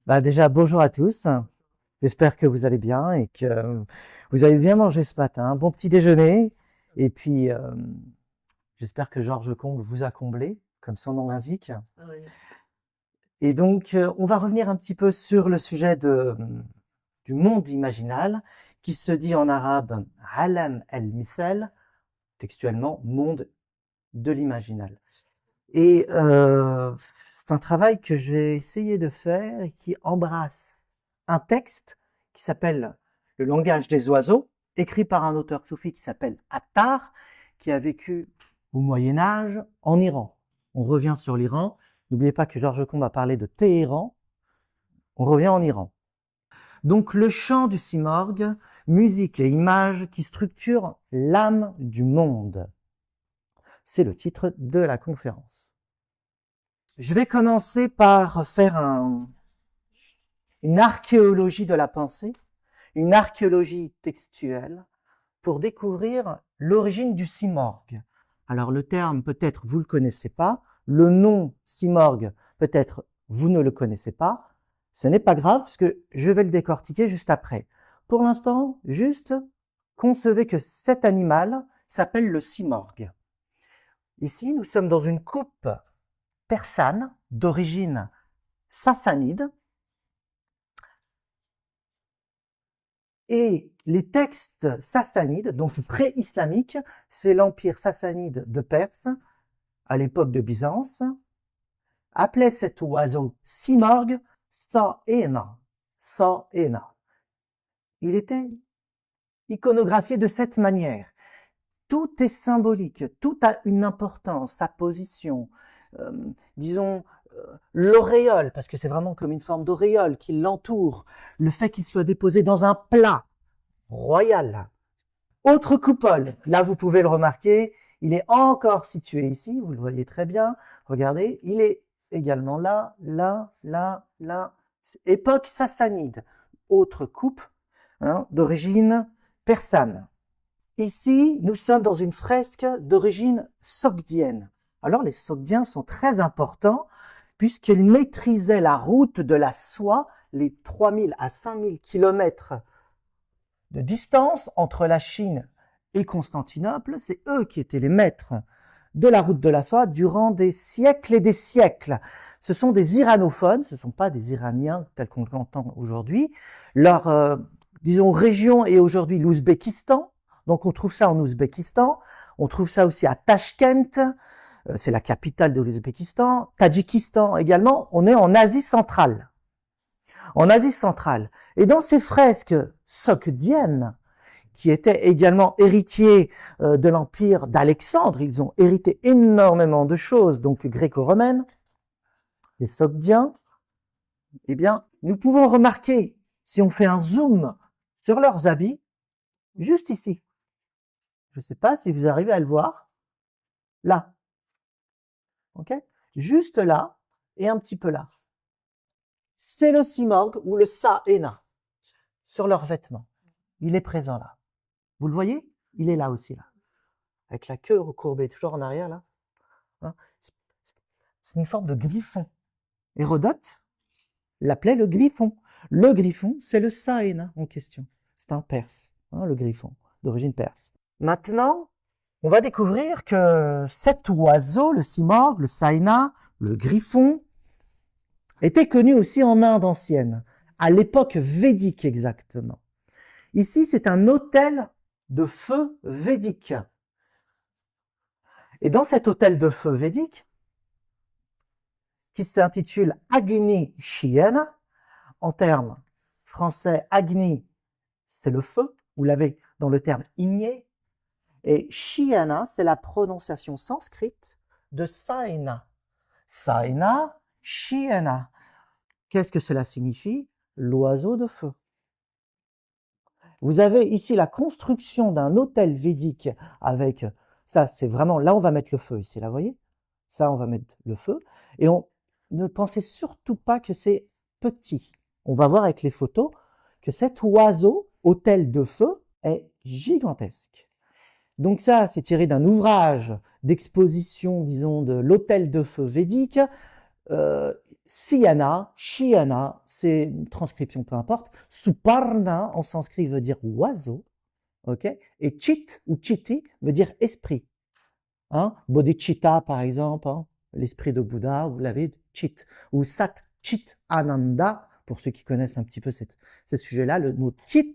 Déjà, bonjour à tous. J'espère que vous allez bien et que vous avez bien mangé ce matin. Bon petit déjeuner. Et puis, j'espère que Georges Combe vous a comblé, comme son nom l'indique. Oui. Et donc, on va revenir un petit peu sur le sujet du monde imaginal, qui se dit en arabe Alam el-Mithal, textuellement monde de l'imaginal. Et c'est un travail que j'ai essayé de faire et qui embrasse un texte qui s'appelle Le langage des oiseaux, écrit par un auteur soufi qui s'appelle Attar, qui a vécu au Moyen Âge en Iran. On revient sur l'Iran. N'oubliez pas que Georges Combe a parlé de Téhéran. On revient en Iran. Donc le chant du simorgue, musique et images qui structurent l'âme du monde. C'est le titre de la conférence. Je vais commencer par faire une archéologie de la pensée, une archéologie textuelle, pour découvrir l'origine du simorgue. Alors le terme, peut-être vous le connaissez pas, le nom simorgue, peut-être vous ne le connaissez pas, ce n'est pas grave, parce que je vais le décortiquer juste après. Pour l'instant, juste concevez que cet animal s'appelle le simorgue. Ici, nous sommes dans une coupe persane d'origine sassanide, et les textes sassanides, donc pré-islamiques, c'est l'empire sassanide de Perse, à l'époque de Byzance, appelait cet oiseau simorgue Sa'ena. Sa'ena. Il était iconographié de cette manière. Tout est symbolique, tout a une importance, sa position, disons, l'auréole, parce que c'est vraiment comme une forme d'auréole qui l'entoure, le fait qu'il soit déposé dans un plat royal. Autre coupole, là vous pouvez le remarquer, il est encore situé ici, vous le voyez très bien, regardez, il est également là, là, là, là, époque sassanide. Autre coupe, d'origine persane. Ici, nous sommes dans une fresque d'origine sogdienne. Alors les Sogdiens sont très importants puisqu'ils maîtrisaient la route de la soie, les 3000 à 5000 kilomètres de distance entre la Chine et Constantinople. C'est eux qui étaient les maîtres de la route de la soie durant des siècles et des siècles. Ce sont des iranophones, ce ne sont pas des Iraniens tels qu'on l'entend aujourd'hui. Leur, disons, région est aujourd'hui l'Ouzbékistan. Donc on trouve ça en Ouzbékistan. On trouve ça aussi à Tachkent, c'est la capitale de l'Ouzbékistan. Tadjikistan également. On est en Asie centrale. En Asie centrale. Et dans ces fresques sogdiennes, qui étaient également héritiers de l'empire d'Alexandre, ils ont hérité énormément de choses, donc gréco-romaines, les Sogdiens, eh bien, nous pouvons remarquer, si on fait un zoom sur leurs habits, juste ici. Je ne sais pas si vous arrivez à le voir. Là. Ok? Juste là et un petit peu là. C'est le simorgue ou le Sa'ena sur leurs vêtements. Il est présent là. Vous le voyez? Il est là aussi, là. Avec la queue recourbée, toujours en arrière, là. Hein, c'est une forme de griffon. Hérodote l'appelait le griffon. Le griffon, c'est le Sa'ena en question. C'est un perse, le griffon, d'origine perse. Maintenant, on va découvrir que cet oiseau, le simorgue, le Sa'ena, le griffon, était connu aussi en Inde ancienne, à l'époque védique exactement. Ici, c'est un autel de feu védique. Et dans cet autel de feu védique, qui s'intitule Agni Shiyana, en termes français, Agni, c'est le feu, vous l'avez dans le terme igné, et Shiyana, c'est la prononciation sanskrite de Saena. Saena, Shiyana. Qu'est-ce que cela signifie? L'oiseau de feu. Vous avez ici la construction d'un autel védique avec, ça c'est vraiment, là on va mettre le feu ici, là vous voyez? Ça on va mettre le feu, et on ne pensez surtout pas que c'est petit. On va voir avec les photos que cet oiseau, autel de feu, est gigantesque. Donc ça, c'est tiré d'un ouvrage d'exposition, disons, de l'autel de feu védique, Siana, Shiana, c'est une transcription, peu importe. Suparna, en sanskrit, veut dire oiseau. Ok? Et Chit ou Chiti veut dire esprit. Hein? Bodhicitta, par exemple, hein? L'esprit de Bouddha, vous l'avez, Chit. Ou Sat Chit Ananda, pour ceux qui connaissent un petit peu ce sujet-là, le mot Chit,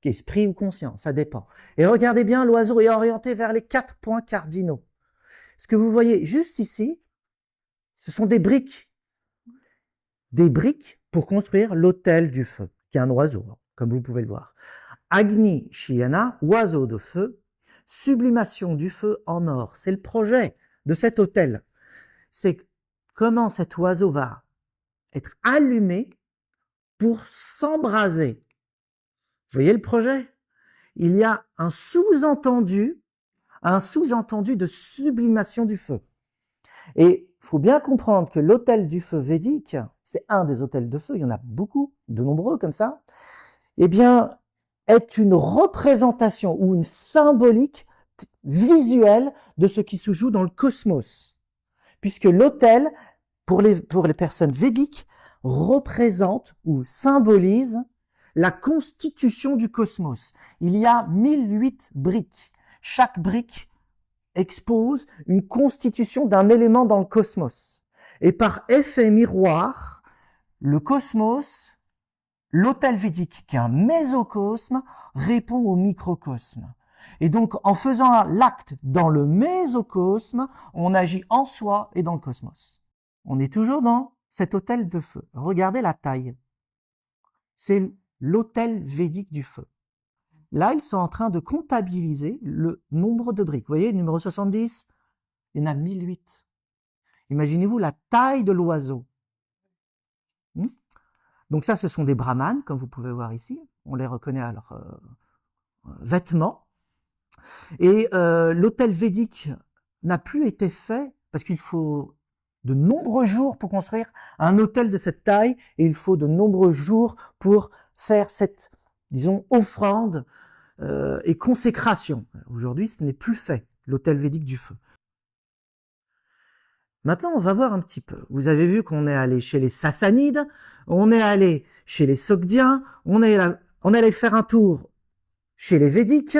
qui est esprit ou conscient, ça dépend. Et regardez bien, l'oiseau est orienté vers les 4 points cardinaux. Ce que vous voyez juste ici, ce sont des briques. Des briques pour construire l'autel du feu, qui est un oiseau, comme vous pouvez le voir. Agni Shiyana, oiseau de feu, sublimation du feu en or. C'est le projet de cet autel. C'est comment cet oiseau va être allumé pour s'embraser. Vous voyez le projet? Il y a un sous-entendu de sublimation du feu. Et il faut bien comprendre que l'autel du feu védique, c'est un des autels de feu, il y en a beaucoup, de nombreux comme ça, eh bien, est une représentation ou une symbolique visuelle de ce qui se joue dans le cosmos. Puisque l'autel, pour les personnes védiques, représente ou symbolise la constitution du cosmos. Il y a 1008 briques. Chaque brique expose une constitution d'un élément dans le cosmos. Et par effet miroir, le cosmos, l'autel védique, qui est un mésocosme, répond au microcosme. Et donc, en faisant l'acte dans le mésocosme, on agit en soi et dans le cosmos. On est toujours dans cet autel de feu. Regardez la taille. C'est l'autel védique du feu. Là, ils sont en train de comptabiliser le nombre de briques. Vous voyez, numéro 70, il y en a 1008. Imaginez-vous la taille de l'oiseau. Donc ça, ce sont des brahmanes, comme vous pouvez voir ici. On les reconnaît à leurs vêtements. Et l'autel védique n'a plus été fait parce qu'il faut de nombreux jours pour construire un autel de cette taille et il faut de nombreux jours pour faire cette, disons, offrande et consécration. Aujourd'hui, ce n'est plus fait, l'autel védique du feu. Maintenant, on va voir un petit peu. Vous avez vu qu'on est allé chez les Sassanides, on est allé chez les Sogdiens, on est allé faire un tour chez les Védiques,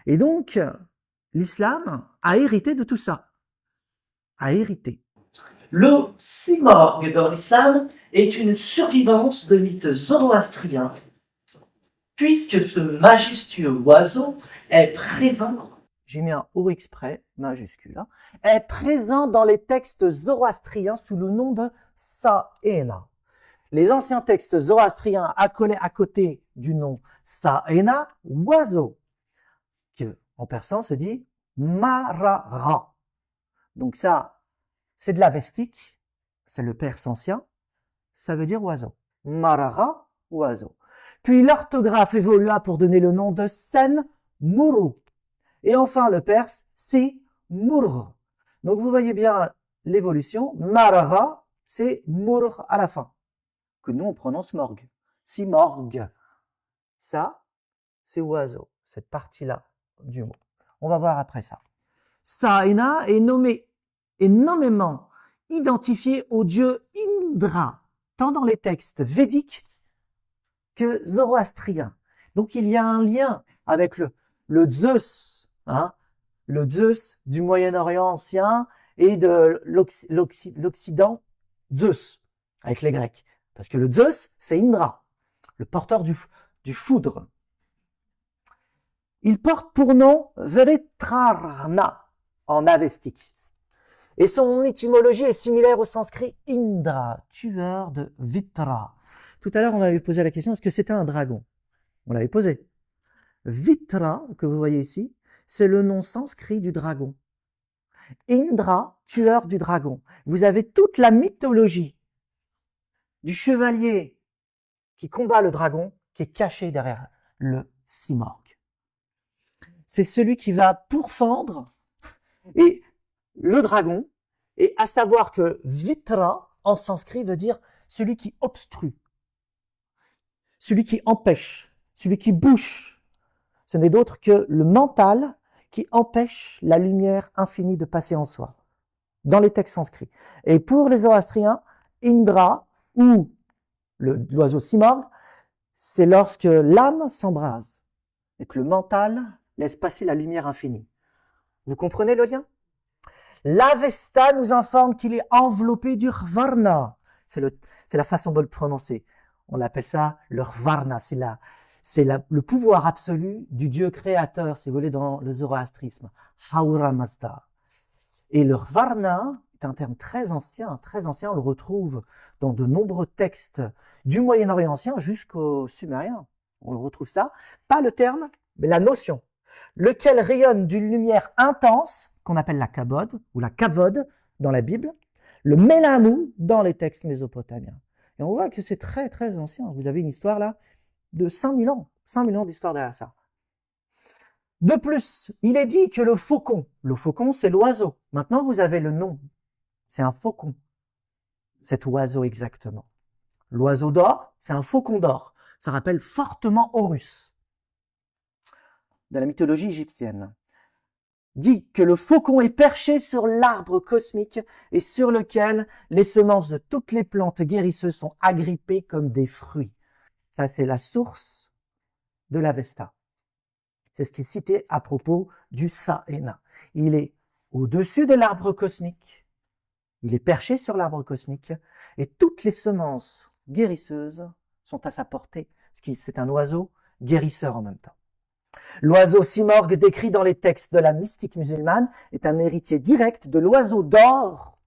et donc l'islam a hérité de tout ça. A hérité. Le simorgue dans l'islam est une survivance de mythes zoroastriens, puisque ce majestueux oiseau est présent, j'ai mis un O exprès, majuscule, hein, est présent dans les textes zoroastriens sous le nom de Saena. Les anciens textes zoroastriens accolés à côté du nom Saena, oiseau, qui en persan se dit Marara. Donc ça, c'est de l'avestique, c'est le perse ancien, ça veut dire oiseau. Marara, oiseau. Puis l'orthographe évolua pour donner le nom de Sen Muru. Et enfin le perse, Si Murr. Donc vous voyez bien l'évolution. Marara, c'est Murr à la fin, que nous on prononce morgue. Si morgue. Ça, c'est oiseau, cette partie-là du mot. On va voir après ça. Saena est nommément identifié au dieu Indra, tant dans les textes védiques que zoroastriens. Donc il y a un lien avec le Zeus, hein, le Zeus du Moyen-Orient ancien et de l'Occident, Zeus, avec les Grecs. Parce que le Zeus, c'est Indra, le porteur du foudre. Il porte pour nom Veritrarna en avestique. Et son étymologie est similaire au sanskrit Indra, tueur de Vitra. Tout à l'heure, on m'avait posé la question, est-ce que c'était un dragon? On l'avait posé. Vitra, que vous voyez ici, c'est le nom sanskrit du dragon. Indra, tueur du dragon. Vous avez toute la mythologie du chevalier qui combat le dragon, qui est caché derrière le simorgue. C'est celui qui va pourfendre et le dragon, et à savoir que Vitra, en sanskrit, veut dire celui qui obstrue, celui qui empêche, celui qui bouche. Ce n'est d'autre que le mental qui empêche la lumière infinie de passer en soi. dans les textes sanscrits. Et pour les zoroastriens, Indra, ou l'oiseau simorgue, c'est lorsque l'âme s'embrase et que le mental laisse passer la lumière infinie. Vous comprenez le lien? L'Avesta nous informe qu'il est enveloppé du Varna. C'est la façon de le prononcer. On appelle ça le Varna. C'est le pouvoir absolu du Dieu créateur, si vous voulez, dans le zoroastrisme. Ahura Mazda. Et le Varna est un terme très ancien. On le retrouve dans de nombreux textes du Moyen-Orient ancien jusqu'au Sumérien. On le retrouve ça. Pas le terme, mais la notion. Lequel rayonne d'une lumière intense, qu'on appelle la kabod, ou la kavod dans la Bible, le mélamou dans les textes mésopotamiens. Et on voit que c'est très très ancien. Vous avez une histoire là de 5000 ans. 5000 ans d'histoire derrière ça. De plus, il est dit que le faucon c'est l'oiseau. Maintenant vous avez le nom. C'est un faucon. Cet oiseau exactement. L'oiseau d'or, c'est un faucon d'or. Ça rappelle fortement Horus, de la mythologie égyptienne. Dit que le faucon est perché sur l'arbre cosmique et sur lequel les semences de toutes les plantes guérisseuses sont agrippées comme des fruits. Ça, c'est la source de l'Avesta. C'est ce qui est cité à propos du Saena. Il est au-dessus de l'arbre cosmique. Il est perché sur l'arbre cosmique et toutes les semences guérisseuses sont à sa portée. C'est un oiseau guérisseur en même temps. L'oiseau simorgue décrit dans les textes de la mystique musulmane est un héritier direct de l'oiseau d'or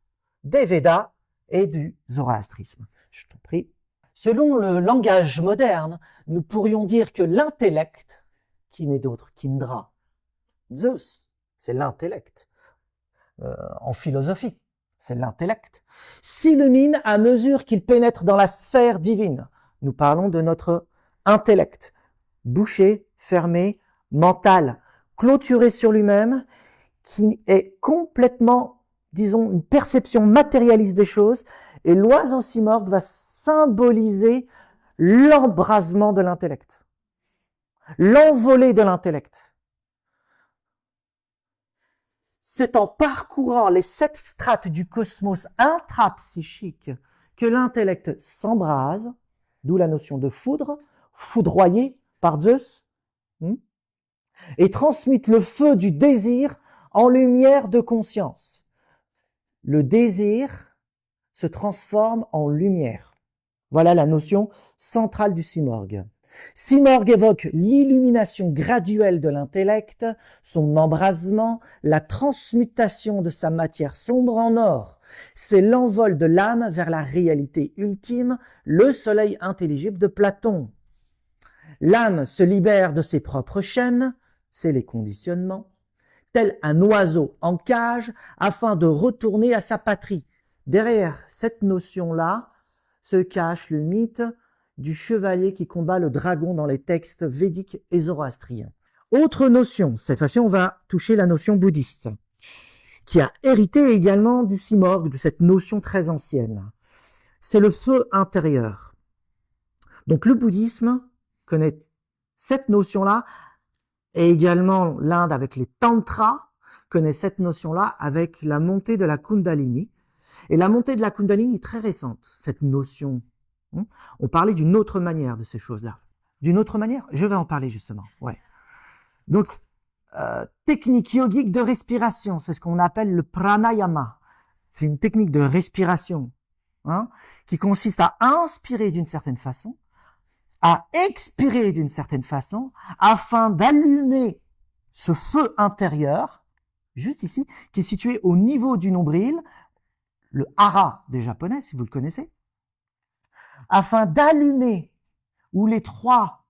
des Védas et du zoroastrisme. Je t'en prie. Selon le langage moderne, nous pourrions dire que l'intellect, qui n'est d'autre qu'Indra, Zeus, c'est l'intellect. En philosophie, c'est l'intellect, s'illumine à mesure qu'il pénètre dans la sphère divine. Nous parlons de notre intellect, bouché, fermé, mental, clôturé sur lui-même, qui est complètement, disons, une perception matérialiste des choses, et l'oiseau simorgue va symboliser l'embrasement de l'intellect, l'envolée de l'intellect. C'est en parcourant les 7 strates du cosmos intrapsychique que l'intellect s'embrase, d'où la notion de foudre, foudroyé par Zeus, et transmute le feu du désir en lumière de conscience. Le désir se transforme en lumière. Voilà la notion centrale du simorgue. Simorgue évoque l'illumination graduelle de l'intellect, son embrasement, la transmutation de sa matière sombre en or. C'est l'envol de l'âme vers la réalité ultime, le soleil intelligible de Platon. L'âme se libère de ses propres chaînes, c'est les conditionnements, tel un oiseau en cage afin de retourner à sa patrie. Derrière cette notion-là se cache le mythe du chevalier qui combat le dragon dans les textes védiques et zoroastriens. Autre notion, cette fois-ci on va toucher la notion bouddhiste, qui a hérité également du simorgue, de cette notion très ancienne. C'est le feu intérieur. Donc le bouddhisme connaît cette notion-là, et également l'Inde avec les tantras connaît cette notion-là avec la montée de la Kundalini. Et la montée de la Kundalini est très récente, cette notion. On parlait d'une autre manière de ces choses-là. D'une autre manière? Je vais en parler justement. Ouais. Donc, technique yogique de respiration, c'est ce qu'on appelle le pranayama. C'est une technique de respiration qui consiste à inspirer d'une certaine façon, à expirer d'une certaine façon, afin d'allumer ce feu intérieur, juste ici, qui est situé au niveau du nombril, le hara des Japonais, si vous le connaissez, afin d'allumer, ou les 3,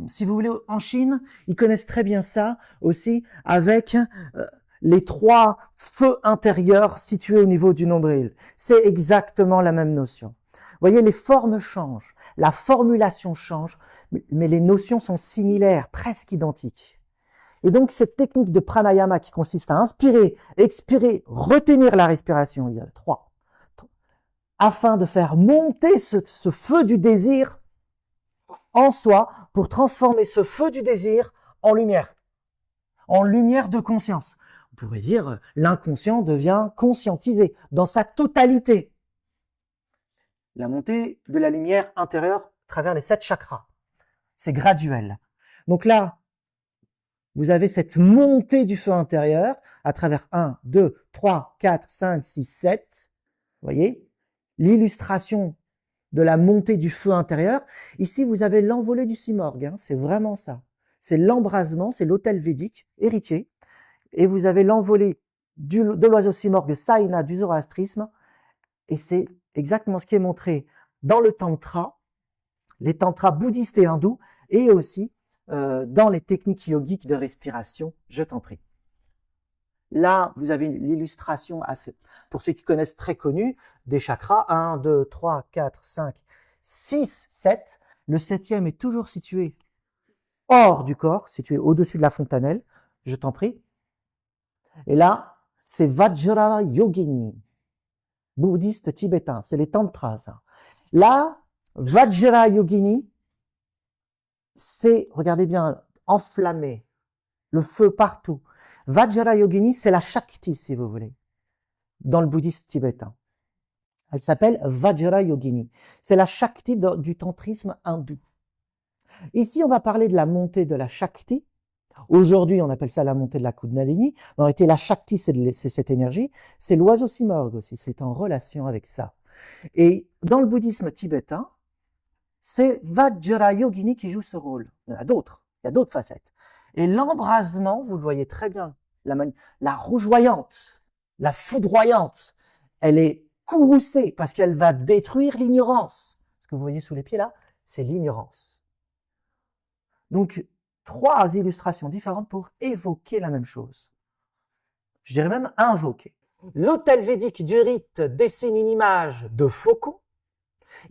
si vous voulez, en Chine, ils connaissent très bien ça aussi, avec les 3 feux intérieurs situés au niveau du nombril. C'est exactement la même notion. Vous voyez, les formes changent, la formulation change, mais les notions sont similaires, presque identiques. Et donc, cette technique de pranayama qui consiste à inspirer, expirer, retenir la respiration, il y a 3, afin de faire monter ce feu du désir en soi, pour transformer ce feu du désir en lumière de conscience. pourrait dire, l'inconscient devient conscientisé dans sa totalité. La montée de la lumière intérieure à travers les 7 chakras. C'est graduel. Donc là, vous avez cette montée du feu intérieur à travers 1, 2, 3, 4, 5, 6, 7. Vous voyez? L'illustration de la montée du feu intérieur. Ici, vous avez l'envolée du simorgue. Hein, c'est vraiment ça. C'est l'embrasement, c'est l'autel védique, héritier. Et vous avez l'envolée de l'oiseau simorgue Saina du zoroastrisme. Et c'est exactement ce qui est montré dans le tantra, les tantras bouddhistes et hindous, et aussi dans les techniques yogiques de respiration. Je t'en prie. Là, vous avez l'illustration, pour ceux qui connaissent très connu, des chakras. 1, 2, 3, 4, 5, 6, 7. Le 7e est toujours situé hors du corps, situé au-dessus de la fontanelle. Je t'en prie. Et là, c'est Vajra Yogini, bouddhiste tibétain. C'est les tantras, ça. Là, Vajra Yogini, c'est, regardez bien, enflammé, le feu partout. Vajra Yogini, c'est la Shakti, si vous voulez, dans le bouddhisme tibétain. Elle s'appelle Vajra Yogini. C'est la Shakti du tantrisme hindou. Ici, on va parler de la montée de la Shakti. Aujourd'hui, on appelle ça la montée de la Kundalini. En réalité, la Shakti, c'est cette énergie. C'est l'oiseau simorgue aussi. C'est en relation avec ça. Et dans le bouddhisme tibétain, c'est Vajra Yogini qui joue ce rôle. Il y en a d'autres. Il y a d'autres facettes. Et l'embrasement, vous le voyez très bien, la rougeoyante, la foudroyante, elle est courroucée parce qu'elle va détruire l'ignorance. Ce que vous voyez sous les pieds là, c'est l'ignorance. Donc, 3 illustrations différentes pour évoquer la même chose. Je dirais même invoquer. L'autel védique du rite dessine une image de faucon.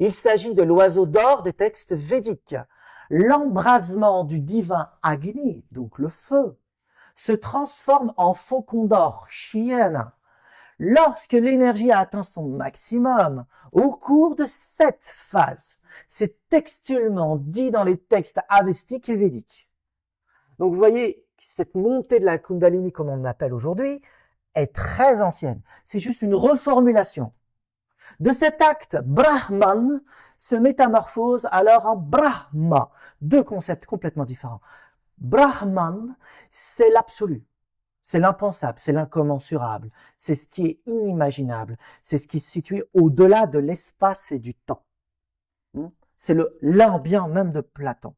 Il s'agit de l'oiseau d'or des textes védiques. L'embrasement du divin Agni, donc le feu, se transforme en faucon d'or, Chiena, lorsque l'énergie a atteint son maximum au cours de 7 phases. C'est textuellement dit dans les textes avestiques et védiques. Donc vous voyez, cette montée de la Kundalini, comme on l'appelle aujourd'hui, est très ancienne. C'est juste une reformulation. De cet acte, Brahman se métamorphose alors en Brahma. 2 concepts complètement différents. Brahman, c'est l'absolu. C'est l'impensable, c'est l'incommensurable. C'est ce qui est inimaginable. C'est ce qui est situé au-delà de l'espace et du temps. C'est l'ambiant même de Platon.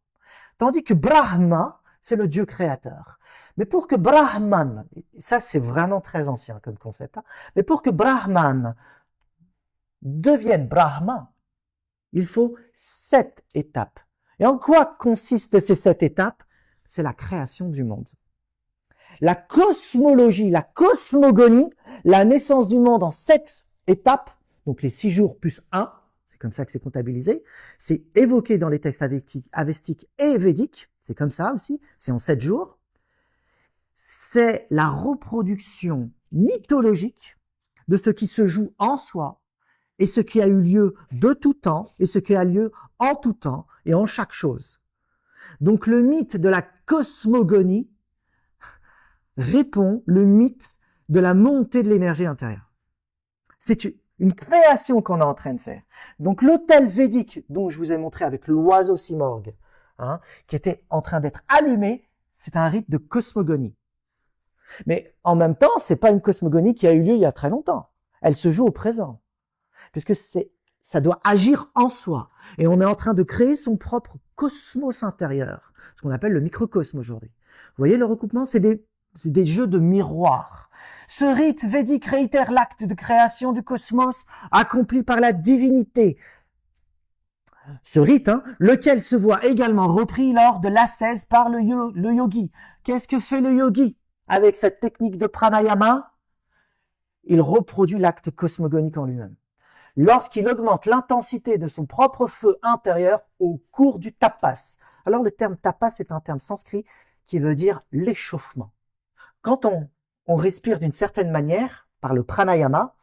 Tandis que Brahma, c'est le Dieu créateur. Mais pour que Brahman, ça c'est vraiment très ancien comme concept, hein, mais pour que Brahman devienne Brahma, il faut 7 étapes. Et en quoi consistent ces 7 étapes? C'est la création du monde. La cosmologie, la cosmogonie, la naissance du monde en 7 étapes, donc les 6 jours plus 1, c'est comme ça que c'est comptabilisé, c'est évoqué dans les textes avestiques et védiques, c'est comme ça aussi, c'est en 7 jours. C'est la reproduction mythologique de ce qui se joue en soi, et ce qui a eu lieu de tout temps, et ce qui a lieu en tout temps, et en chaque chose. Donc le mythe de la cosmogonie répond le mythe de la montée de l'énergie intérieure. C'est une création qu'on est en train de faire. Donc l'autel védique dont je vous ai montré avec l'oiseau simorgue, hein, qui était en train d'être allumé, c'est un rite de cosmogonie. Mais en même temps, c'est pas une cosmogonie qui a eu lieu il y a très longtemps. Elle se joue au présent. Puisque ça doit agir en soi. Et on est en train de créer son propre cosmos intérieur, ce qu'on appelle le microcosme aujourd'hui. Vous voyez le recoupement, c'est des jeux de miroirs. Ce rite védique réitère l'acte de création du cosmos accompli par la divinité. Ce rite, hein, lequel se voit également repris lors de l'ascèse par le yogi. Qu'est-ce que fait le yogi avec cette technique de pranayama? Il reproduit l'acte cosmogonique en lui-même. Lorsqu'il augmente l'intensité de son propre feu intérieur au cours du tapas. Alors le terme tapas est un terme sanskrit qui veut dire l'échauffement. Quand on respire d'une certaine manière, par le pranayama,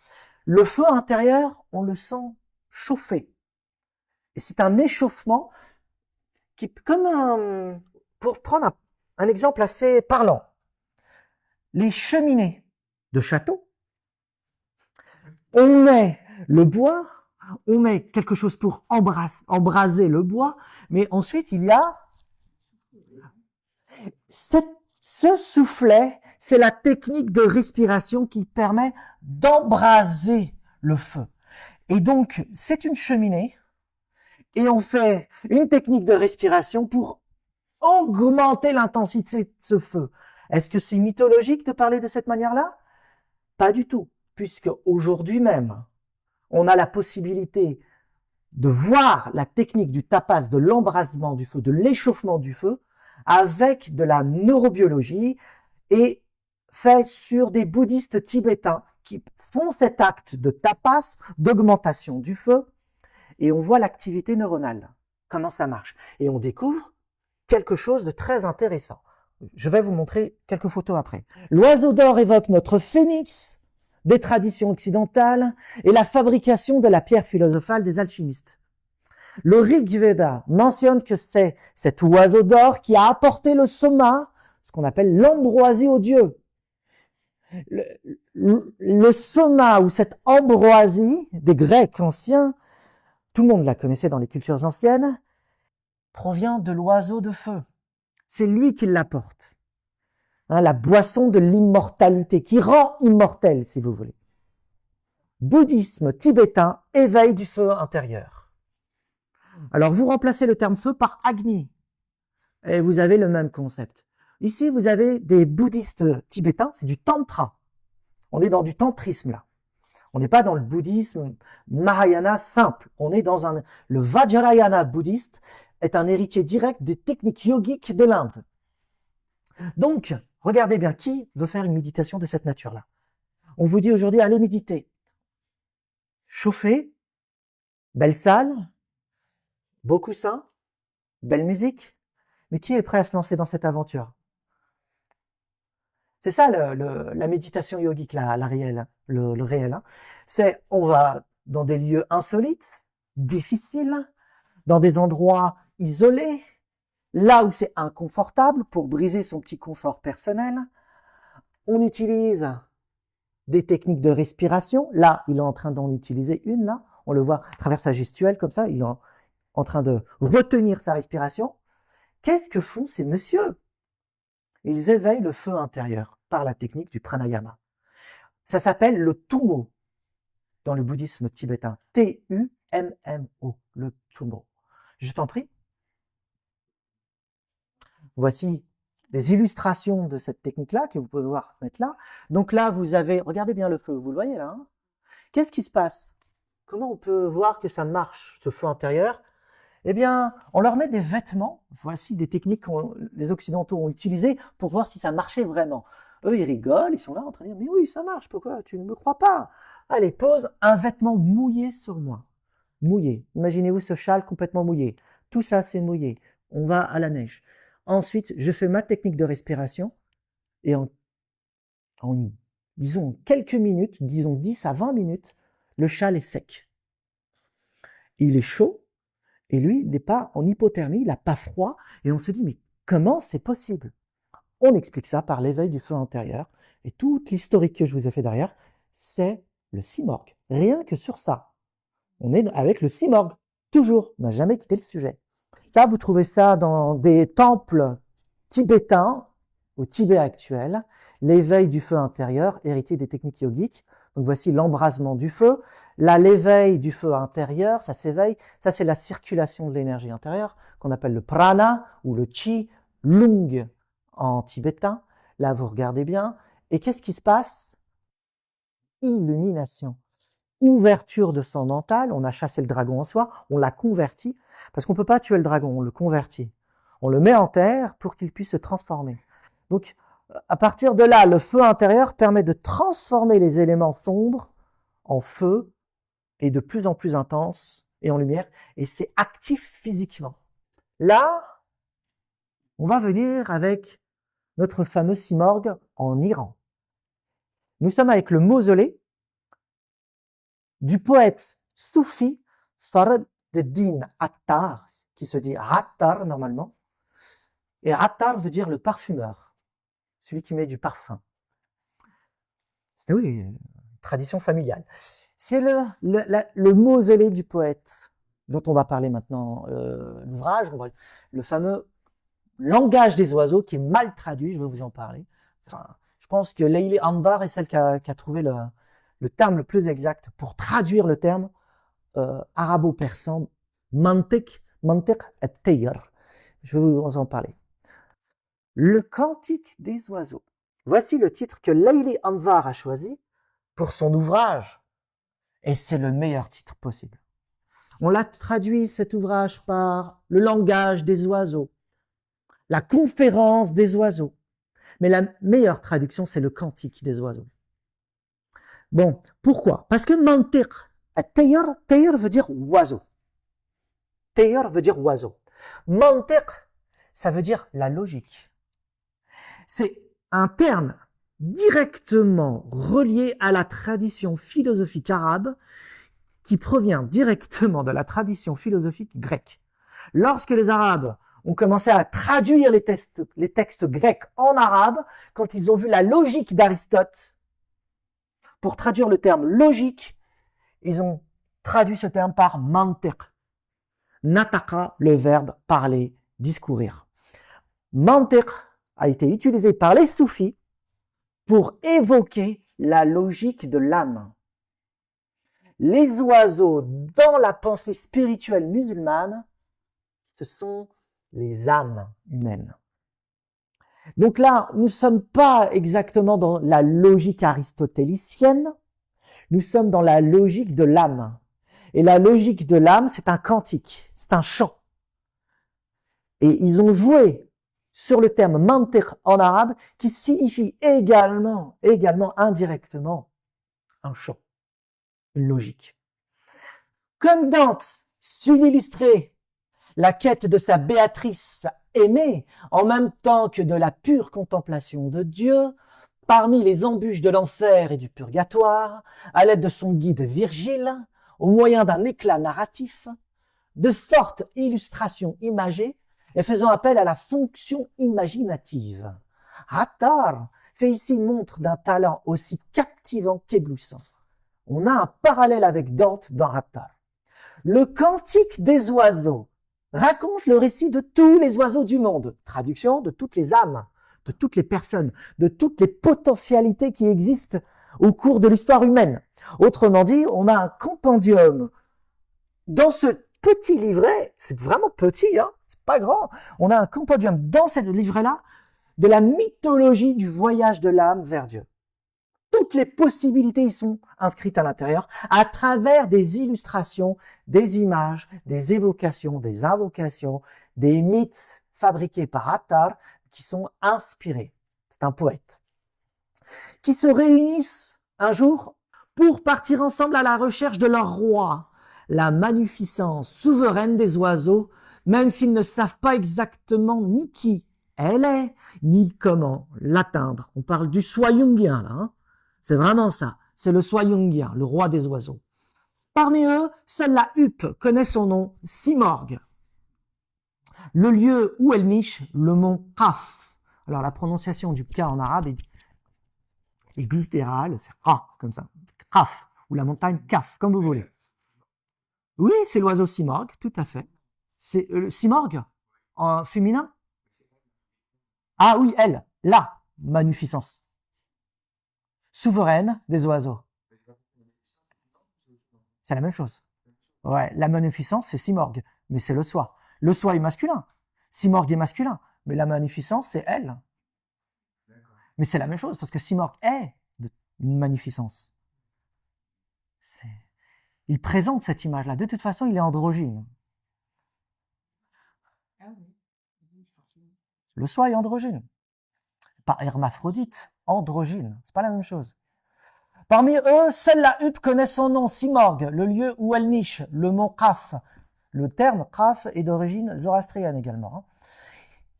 le feu intérieur, on le sent chauffer. Et c'est un échauffement qui, pour prendre un exemple assez parlant, les cheminées de château. On met le bois, on met quelque chose pour embraser le bois, mais ensuite il y a ce soufflet, c'est la technique de respiration qui permet d'embraser le feu. Et donc, c'est une cheminée, et on fait une technique de respiration pour augmenter l'intensité de ce feu. Est-ce que c'est mythologique de parler de cette manière-là? Pas du tout, puisque aujourd'hui même, on a la possibilité de voir la technique du tapas, de l'embrasement du feu, de l'échauffement du feu, avec de la neurobiologie et fait sur des bouddhistes tibétains qui font cet acte de tapas, d'augmentation du feu, et on voit l'activité neuronale, comment ça marche. Et on découvre quelque chose de très intéressant. Je vais vous montrer quelques photos après. L'oiseau d'or évoque notre phénix des traditions occidentales et la fabrication de la pierre philosophale des alchimistes. Le Rig Veda mentionne que c'est cet oiseau d'or qui a apporté le soma, ce qu'on appelle l'ambroisie aux dieux. Le soma ou cette ambroisie des Grecs anciens, tout le monde la connaissait dans les cultures anciennes, provient de l'oiseau de feu. C'est lui qui l'apporte. Hein, la boisson de l'immortalité, qui rend immortel, si vous voulez. Bouddhisme tibétain, éveil du feu intérieur. Alors, vous remplacez le terme feu par Agni, et vous avez le même concept. Ici, vous avez des bouddhistes tibétains, c'est du tantra. On est dans du tantrisme, là. On n'est pas dans le bouddhisme Mahayana simple. On est dans le Vajrayana bouddhiste est un héritier direct des techniques yogiques de l'Inde. Donc, regardez bien, qui veut faire une méditation de cette nature-là? On vous dit aujourd'hui, allez méditer. Chauffer, belle salle, beau coussin, belle musique. Mais qui est prêt à se lancer dans cette aventure? C'est ça la méditation yogique, la réelle, le réel. Hein. C'est, on va dans des lieux insolites, difficiles, dans des endroits isolés, là où c'est inconfortable pour briser son petit confort personnel. On utilise des techniques de respiration. Là, il est en train d'en utiliser une, là. On le voit à travers sa gestuelle, comme ça. Il est en train de retenir sa respiration. Qu'est-ce que font ces messieurs? Ils éveillent le feu intérieur par la technique du pranayama. Ça s'appelle le Tummo dans le bouddhisme tibétain. T-U-M-M-O, le Tummo. Je t'en prie. Voici des illustrations de cette technique-là que vous pouvez voir mettre là. Donc là, vous avez, regardez bien le feu, vous le voyez là. Hein? Qu'est-ce qui se passe? Comment on peut voir que ça marche, ce feu intérieur? Eh bien, on leur met des vêtements. Voici des techniques que les Occidentaux ont utilisées pour voir si ça marchait vraiment. Eux, ils rigolent, ils sont là en train de dire « Mais oui, ça marche, pourquoi tu ne me crois pas ?» Allez, pose un vêtement mouillé sur moi. Mouillé. Imaginez-vous ce châle complètement mouillé. Tout ça, c'est mouillé. On va à la neige. Ensuite, je fais ma technique de respiration et en disons, quelques minutes, disons 10 à 20 minutes, le châle est sec. Il est chaud. Et lui, il n'est pas en hypothermie, il n'a pas froid. Et on se dit, mais comment c'est possible? On explique ça par l'éveil du feu intérieur. Et toute l'historique que je vous ai fait derrière, c'est le Simorgh. Rien que sur ça. On est avec le Simorgh. Toujours. On n'a jamais quitté le sujet. Ça, vous trouvez ça dans des temples tibétains, au Tibet actuel. L'éveil du feu intérieur, héritier des techniques yogiques. Donc voici l'embrasement du feu. Là, l'éveil du feu intérieur, ça s'éveille. Ça, c'est la circulation de l'énergie intérieure, qu'on appelle le prana ou le chi, lung en tibétain. Là, vous regardez bien. Et qu'est-ce qui se passe? Illumination. Ouverture de son mental. On a chassé le dragon en soi. On l'a converti. Parce qu'on ne peut pas tuer le dragon, on le convertit. On le met en terre pour qu'il puisse se transformer. Donc, à partir de là, le feu intérieur permet de transformer les éléments sombres en feu et de plus en plus intense et en lumière. Et c'est actif physiquement. Là, on va venir avec notre fameux Simorgh en Iran. Nous sommes avec le mausolée du poète soufi Fakhreddin Attar, qui se dit Attar normalement. Et Attar veut dire le parfumeur, celui qui met du parfum. C'était, oui, tradition familiale. C'est le mausolée du poète dont on va parler maintenant, l'ouvrage, le fameux langage des oiseaux qui est mal traduit, je vais vous en parler. Enfin, je pense que Layli Anbar est celle qui a trouvé le terme le plus exact pour traduire le terme arabo-persan, mantiq et tayr. Je vais vous en parler. Le cantique des oiseaux. Voici le titre que Layli Anbar a choisi pour son ouvrage. Et c'est le meilleur titre possible. On l'a traduit, cet ouvrage, par le langage des oiseaux, la conférence des oiseaux. Mais la meilleure traduction, c'est le cantique des oiseaux. Bon, pourquoi? Parce que mantiq, tayr veut dire oiseau. Tayr veut dire oiseau. Mantiq, ça veut dire la logique. C'est un terme directement relié à la tradition philosophique arabe qui provient directement de la tradition philosophique grecque. Lorsque les Arabes ont commencé à traduire les textes grecs en arabe, quand ils ont vu la logique d'Aristote, pour traduire le terme logique, ils ont traduit ce terme par mantiq. Nataka, le verbe parler, discourir. Mantiq a été utilisé par les soufis pour évoquer la logique de l'âme. Les oiseaux, dans la pensée spirituelle musulmane, ce sont les âmes humaines. Donc là, nous ne sommes pas exactement dans la logique aristotélicienne, nous sommes dans la logique de l'âme. Et la logique de l'âme, c'est un cantique, c'est un chant. Et ils ont joué sur le terme mantiq en arabe, qui signifie également indirectement, un chant, une logique. Comme Dante sut illustrer la quête de sa Béatrice aimée, en même temps que de la pure contemplation de Dieu, parmi les embûches de l'enfer et du purgatoire, à l'aide de son guide Virgile, au moyen d'un éclat narratif, de fortes illustrations imagées et faisant appel à la fonction imaginative. Attar fait ici montre d'un talent aussi captivant qu'éblouissant. On a un parallèle avec Dante dans Attar. Le cantique des oiseaux raconte le récit de tous les oiseaux du monde, traduction de toutes les âmes, de toutes les personnes, de toutes les potentialités qui existent au cours de l'histoire humaine. Autrement dit, on a un compendium dans ce petit livret, c'est vraiment petit, hein, c'est pas grand, on a un compendium dans ce livret-là de la mythologie du voyage de l'âme vers Dieu. Toutes les possibilités y sont inscrites à l'intérieur à travers des illustrations, des images, des évocations, des invocations, des mythes fabriqués par Attar qui sont inspirés. C'est un poète. Qui se réunissent un jour pour partir ensemble à la recherche de leur roi, la magnificence souveraine des oiseaux, même s'ils ne savent pas exactement ni qui elle est, ni comment l'atteindre. On parle du soi jungien, là, hein. C'est vraiment ça. C'est le soi jungien, le roi des oiseaux. Parmi eux, seule la huppe connaît son nom, Simorgue. Le lieu où elle niche, le mont Qaf. Alors, la prononciation du K en arabe est littérale, c'est Qa, comme ça. Qaf, ou la montagne Kaf, comme vous voulez. Oui, c'est l'oiseau Simorgue, tout à fait. C'est Simorgue, en féminin. Ah oui, elle, la magnificence. Souveraine des oiseaux. C'est la même chose. Ouais, la magnificence, c'est Simorgue, mais c'est le soi. Le soi est masculin. Simorgue est masculin, mais la magnificence, c'est elle. Mais c'est la même chose, parce que Simorgue est une magnificence. Il présente cette image-là. De toute façon, il est androgyne. Le soi est androgyne. Pas hermaphrodite, androgyne. C'est pas la même chose. Parmi eux, seule la huppe connaît son nom, Simorgue, le lieu où elle niche, le mont Qaf. Le terme Qaf est d'origine zoroastrienne également.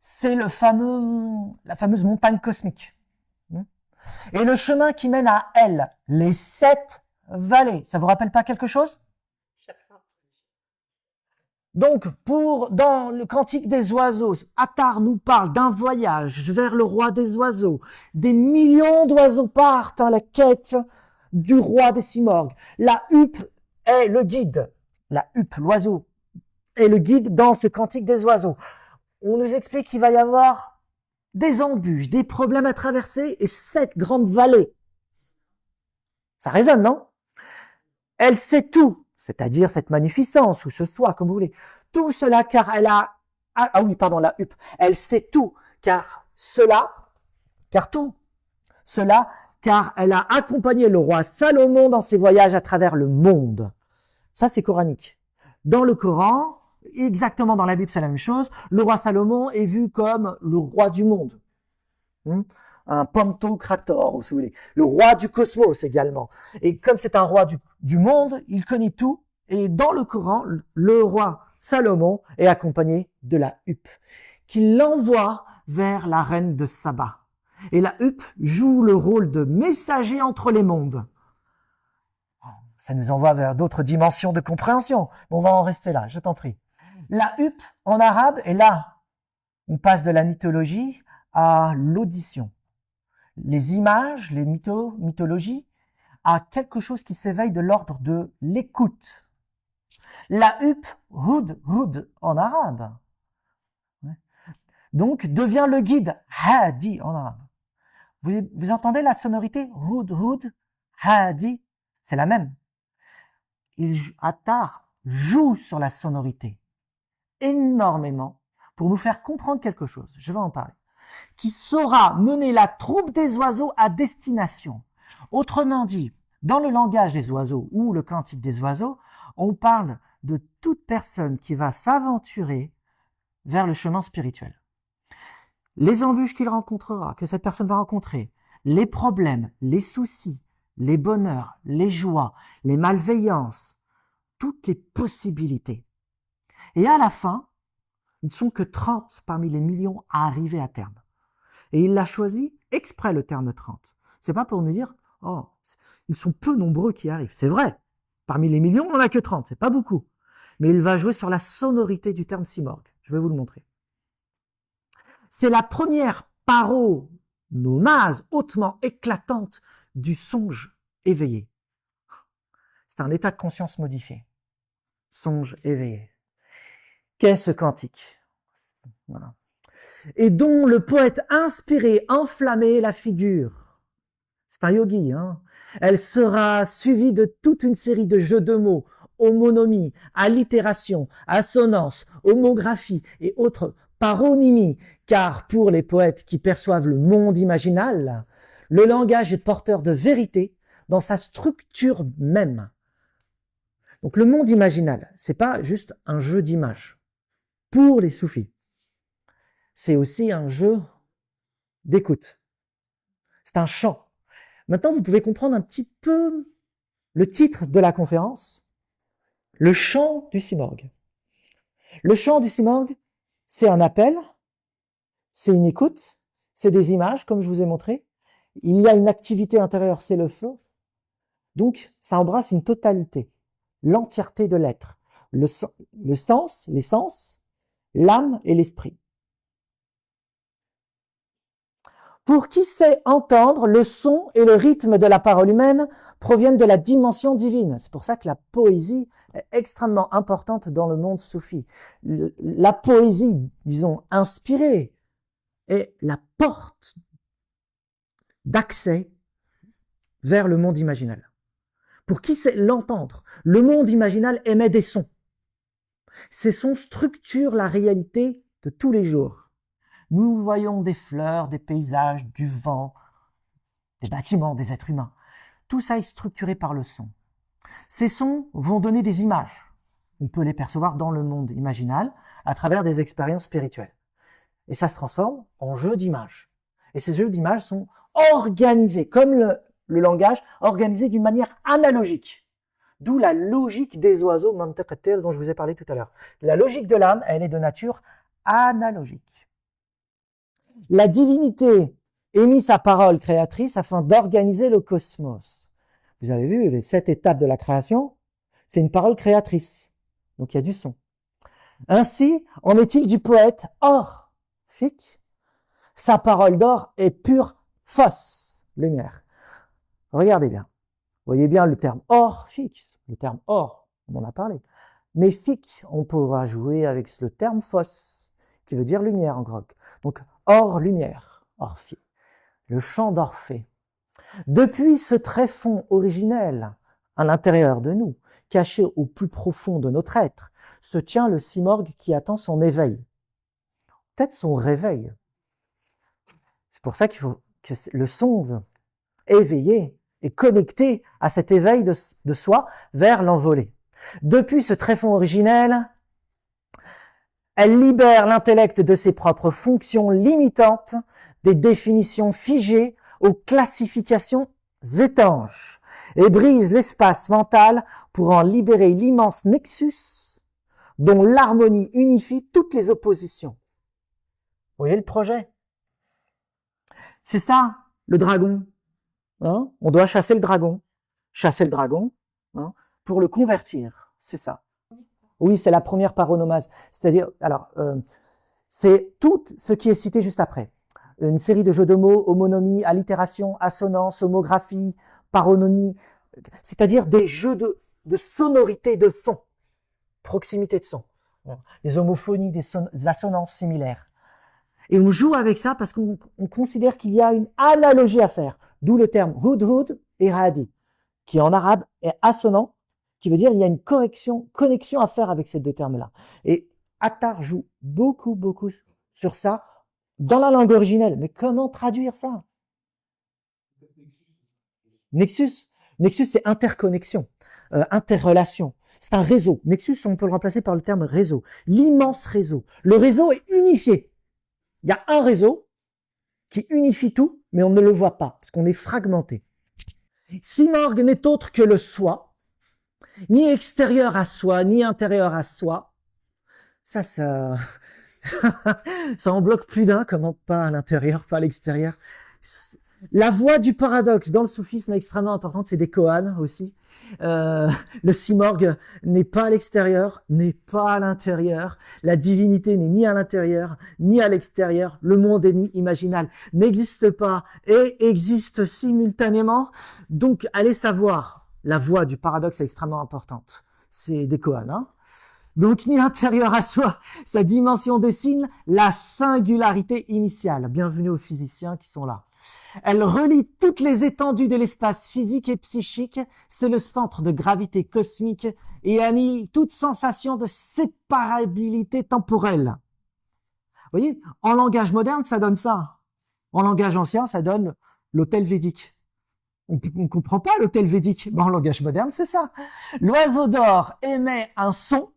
C'est la fameuse montagne cosmique. Et le chemin qui mène à elle, les 7 vallées. Ça vous rappelle pas quelque chose? Donc, dans le Cantique des oiseaux, Attar nous parle d'un voyage vers le roi des oiseaux. Des millions d'oiseaux partent à la quête du roi des Simorgues. La huppe est le guide. La huppe, l'oiseau, est le guide dans ce Cantique des oiseaux. On nous explique qu'il va y avoir des embûches, des problèmes à traverser et 7 grandes vallées. Ça résonne, non? Elle sait tout, c'est-à-dire cette magnificence, ou ce soit, comme vous voulez. Tout cela car elle a... Ah oui, pardon, la huppe. Elle sait tout, car elle a accompagné le roi Salomon dans ses voyages à travers le monde. Ça, c'est coranique. Dans le Coran, exactement dans la Bible, c'est la même chose. Le roi Salomon est vu comme le roi du monde. Un Pantocrator, si vous voulez. Le roi du cosmos également. Et comme c'est un roi du monde, il connaît tout. Et dans le Coran, le roi Salomon est accompagné de la huppe, qui l'envoie vers la reine de Saba. Et la huppe joue le rôle de messager entre les mondes. Ça nous envoie vers d'autres dimensions de compréhension. On va en rester là, je t'en prie. La huppe, en arabe, est là. On passe de la mythologie à l'audition. Les images, les mythologies, à quelque chose qui s'éveille de l'ordre de l'écoute. La huppe, hud en arabe, donc devient le guide, hadi en arabe. Vous entendez la sonorité hud, hadi, c'est la même. Attar joue sur la sonorité énormément pour nous faire comprendre quelque chose, je vais en parler, qui saura mener la troupe des oiseaux à destination. Autrement dit, dans le langage des oiseaux ou le cantique des oiseaux, on parle de toute personne qui va s'aventurer vers le chemin spirituel. Les embûches qu'il rencontrera, que cette personne va rencontrer, les problèmes, les soucis, les bonheurs, les joies, les malveillances, toutes les possibilités. Et à la fin, ils ne sont que 30 parmi les millions à arriver à terme. Et il l'a choisi exprès le terme 30. C'est pas pour nous dire, oh, ils sont peu nombreux qui arrivent. C'est vrai. Parmi les millions, on n'en a que 30. C'est pas beaucoup. Mais il va jouer sur la sonorité du terme simorgue. Je vais vous le montrer. C'est la première paronomase hautement éclatante du songe éveillé. C'est un état de conscience modifié. Songe éveillé. Qu'est ce cantique? Voilà. Et dont le poète inspiré, enflammé la figure. C'est un yogi, hein. Elle sera suivie de toute une série de jeux de mots, homonymie, allitération, assonance, homographie et autres paronymies, car pour les poètes qui perçoivent le monde imaginal, le langage est porteur de vérité dans sa structure même. Donc le monde imaginal, c'est pas juste un jeu d'images. Pour les soufis, c'est aussi un jeu d'écoute. C'est un chant. Maintenant, vous pouvez comprendre un petit peu le titre de la conférence, le chant du simorgue. Le chant du simorgue, c'est un appel, c'est une écoute, c'est des images, comme je vous ai montré. Il y a une activité intérieure, c'est le feu. Donc, ça embrasse une totalité, l'entièreté de l'être, le sens, les sens, l'âme et l'esprit. Pour qui sait entendre, le son et le rythme de la parole humaine proviennent de la dimension divine. C'est pour ça que la poésie est extrêmement importante dans le monde soufi. La poésie, disons, inspirée, est la porte d'accès vers le monde imaginal. Pour qui sait l'entendre, le monde imaginal émet des sons. Ces sons structurent la réalité de tous les jours. Nous voyons des fleurs, des paysages, du vent, des bâtiments, des êtres humains. Tout ça est structuré par le son. Ces sons vont donner des images. On peut les percevoir dans le monde imaginal à travers des expériences spirituelles. Et ça se transforme en jeux d'images. Et ces jeux d'images sont organisés, comme le langage, organisés d'une manière analogique. D'où la logique des oiseaux, dont je vous ai parlé tout à l'heure. La logique de l'âme, elle est de nature analogique. La divinité émit sa parole créatrice afin d'organiser le cosmos. Vous avez vu les 7 étapes de la création, c'est une parole créatrice. Donc il y a du son. Ainsi, en est-il du poète orphique. Sa parole d'or est pure phos, lumière. Regardez bien. Vous voyez bien le terme orphique, le terme or, on en a parlé. Mais fique, on pourra jouer avec le terme phos, qui veut dire lumière en grec. Donc, or, lumière, Orphée, le chant d'Orphée. Depuis ce tréfonds originel, à l'intérieur de nous, caché au plus profond de notre être, se tient le simorgue qui attend son éveil. Peut-être son réveil. C'est pour ça qu'il faut que le son éveillé est connecté à cet éveil de soi vers l'envolée. Depuis ce tréfonds originel, elle libère l'intellect de ses propres fonctions limitantes, des définitions figées aux classifications étanches, et brise l'espace mental pour en libérer l'immense nexus dont l'harmonie unifie toutes les oppositions. Vous voyez le projet? C'est ça, le dragon. Hein? On doit chasser le dragon. Chasser le dragon, hein, pour le convertir. C'est ça. Oui, c'est la première paronomase. C'est-à-dire, alors, c'est tout ce qui est cité juste après. Une série de jeux de mots, homonymie, allitération, assonance, homographie, paronomie, c'est-à-dire des jeux de sonorité de son, proximité de son, des homophonies, des assonances similaires. Et on joue avec ça parce qu'on considère qu'il y a une analogie à faire, d'où le terme hudhud et radi, qui en arabe est assonant, qui veut dire il y a une connexion à faire avec ces deux termes-là. Et Attar joue beaucoup sur ça dans la langue originelle. Mais comment traduire ça? Nexus, c'est interconnexion, interrelation. C'est un réseau. Nexus, on peut le remplacer par le terme réseau. L'immense réseau. Le réseau est unifié. Il y a un réseau qui unifie tout, mais on ne le voit pas, parce qu'on est fragmenté. Simorgue n'est autre que le soi, ni extérieur à soi, ni intérieur à soi. Ça en bloque plus d'un, comment pas à l'intérieur, pas à l'extérieur. La voie du paradoxe dans le soufisme est extrêmement importante, c'est des koans aussi. Le simorgue n'est pas à l'extérieur, n'est pas à l'intérieur. La divinité n'est ni à l'intérieur, ni à l'extérieur. Le monde imaginal n'existe pas et existe simultanément. Donc, allez savoir, la voie du paradoxe est extrêmement importante. C'est des koans, hein. Donc, ni intérieur à soi, sa dimension dessine la singularité initiale. Bienvenue aux physiciens qui sont là. Elle relie toutes les étendues de l'espace physique et psychique, c'est le centre de gravité cosmique et annihile toute sensation de séparabilité temporelle. Vous voyez, en langage moderne, ça donne ça. En langage ancien, ça donne l'autel védique. On ne comprend pas l'autel védique. Mais en langage moderne, c'est ça. L'oiseau d'or émet un son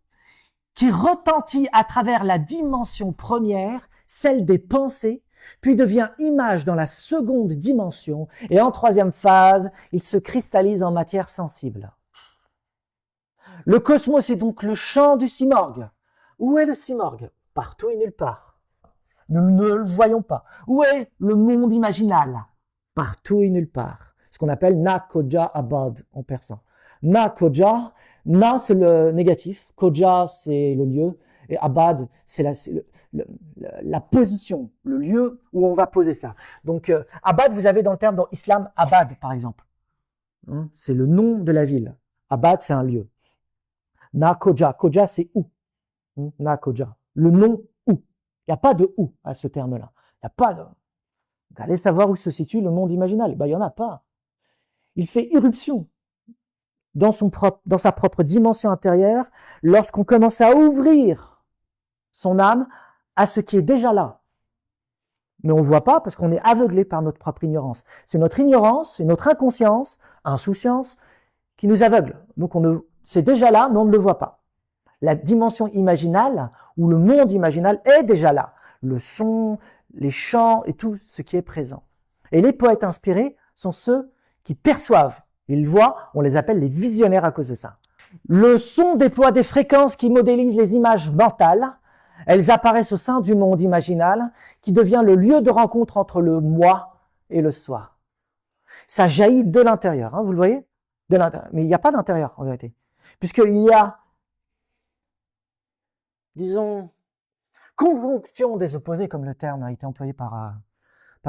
qui retentit à travers la dimension première, celle des pensées, puis devient image dans la seconde dimension, et en troisième phase, il se cristallise en matière sensible. Le cosmos est donc le champ du simorgue. Où est le simorgue? Partout et nulle part. Nous ne le voyons pas. Où est le monde imaginal? Partout et nulle part. Ce qu'on appelle na koja abad en persan. Na koja, na c'est le négatif, koja c'est le lieu, et abad c'est la position, le lieu où on va poser ça. Donc abad, vous avez dans le terme dans Islam abad par exemple. Hein, c'est le nom de la ville. Abad c'est un lieu. Na koja, koja c'est où. Na koja, le nom où. Il n'y a pas de où à ce terme-là. Il n'y a pas de. Donc, allez savoir où se situe le monde imaginal. Ben, il n'y en a pas. Il fait irruption dans sa propre dimension intérieure lorsqu'on commence à ouvrir son âme à ce qui est déjà là. Mais on ne voit pas parce qu'on est aveuglé par notre propre ignorance. C'est notre ignorance, c'est notre inconscience, insouciance qui nous aveugle. Donc c'est déjà là, mais on ne le voit pas. La dimension imaginale ou le monde imaginal est déjà là. Le son, les chants et tout ce qui est présent. Et les poètes inspirés sont ceux qui perçoivent. Ils voient, on les appelle les visionnaires à cause de ça. Le son déploie des fréquences qui modélisent les images mentales. Elles apparaissent au sein du monde imaginal qui devient le lieu de rencontre entre le moi et le soi. Ça jaillit de l'intérieur, hein, vous le voyez? De l'intérieur. Mais il n'y a pas d'intérieur en vérité. Puisqu'il y a disons, conjonction des opposés, comme le terme a été employé par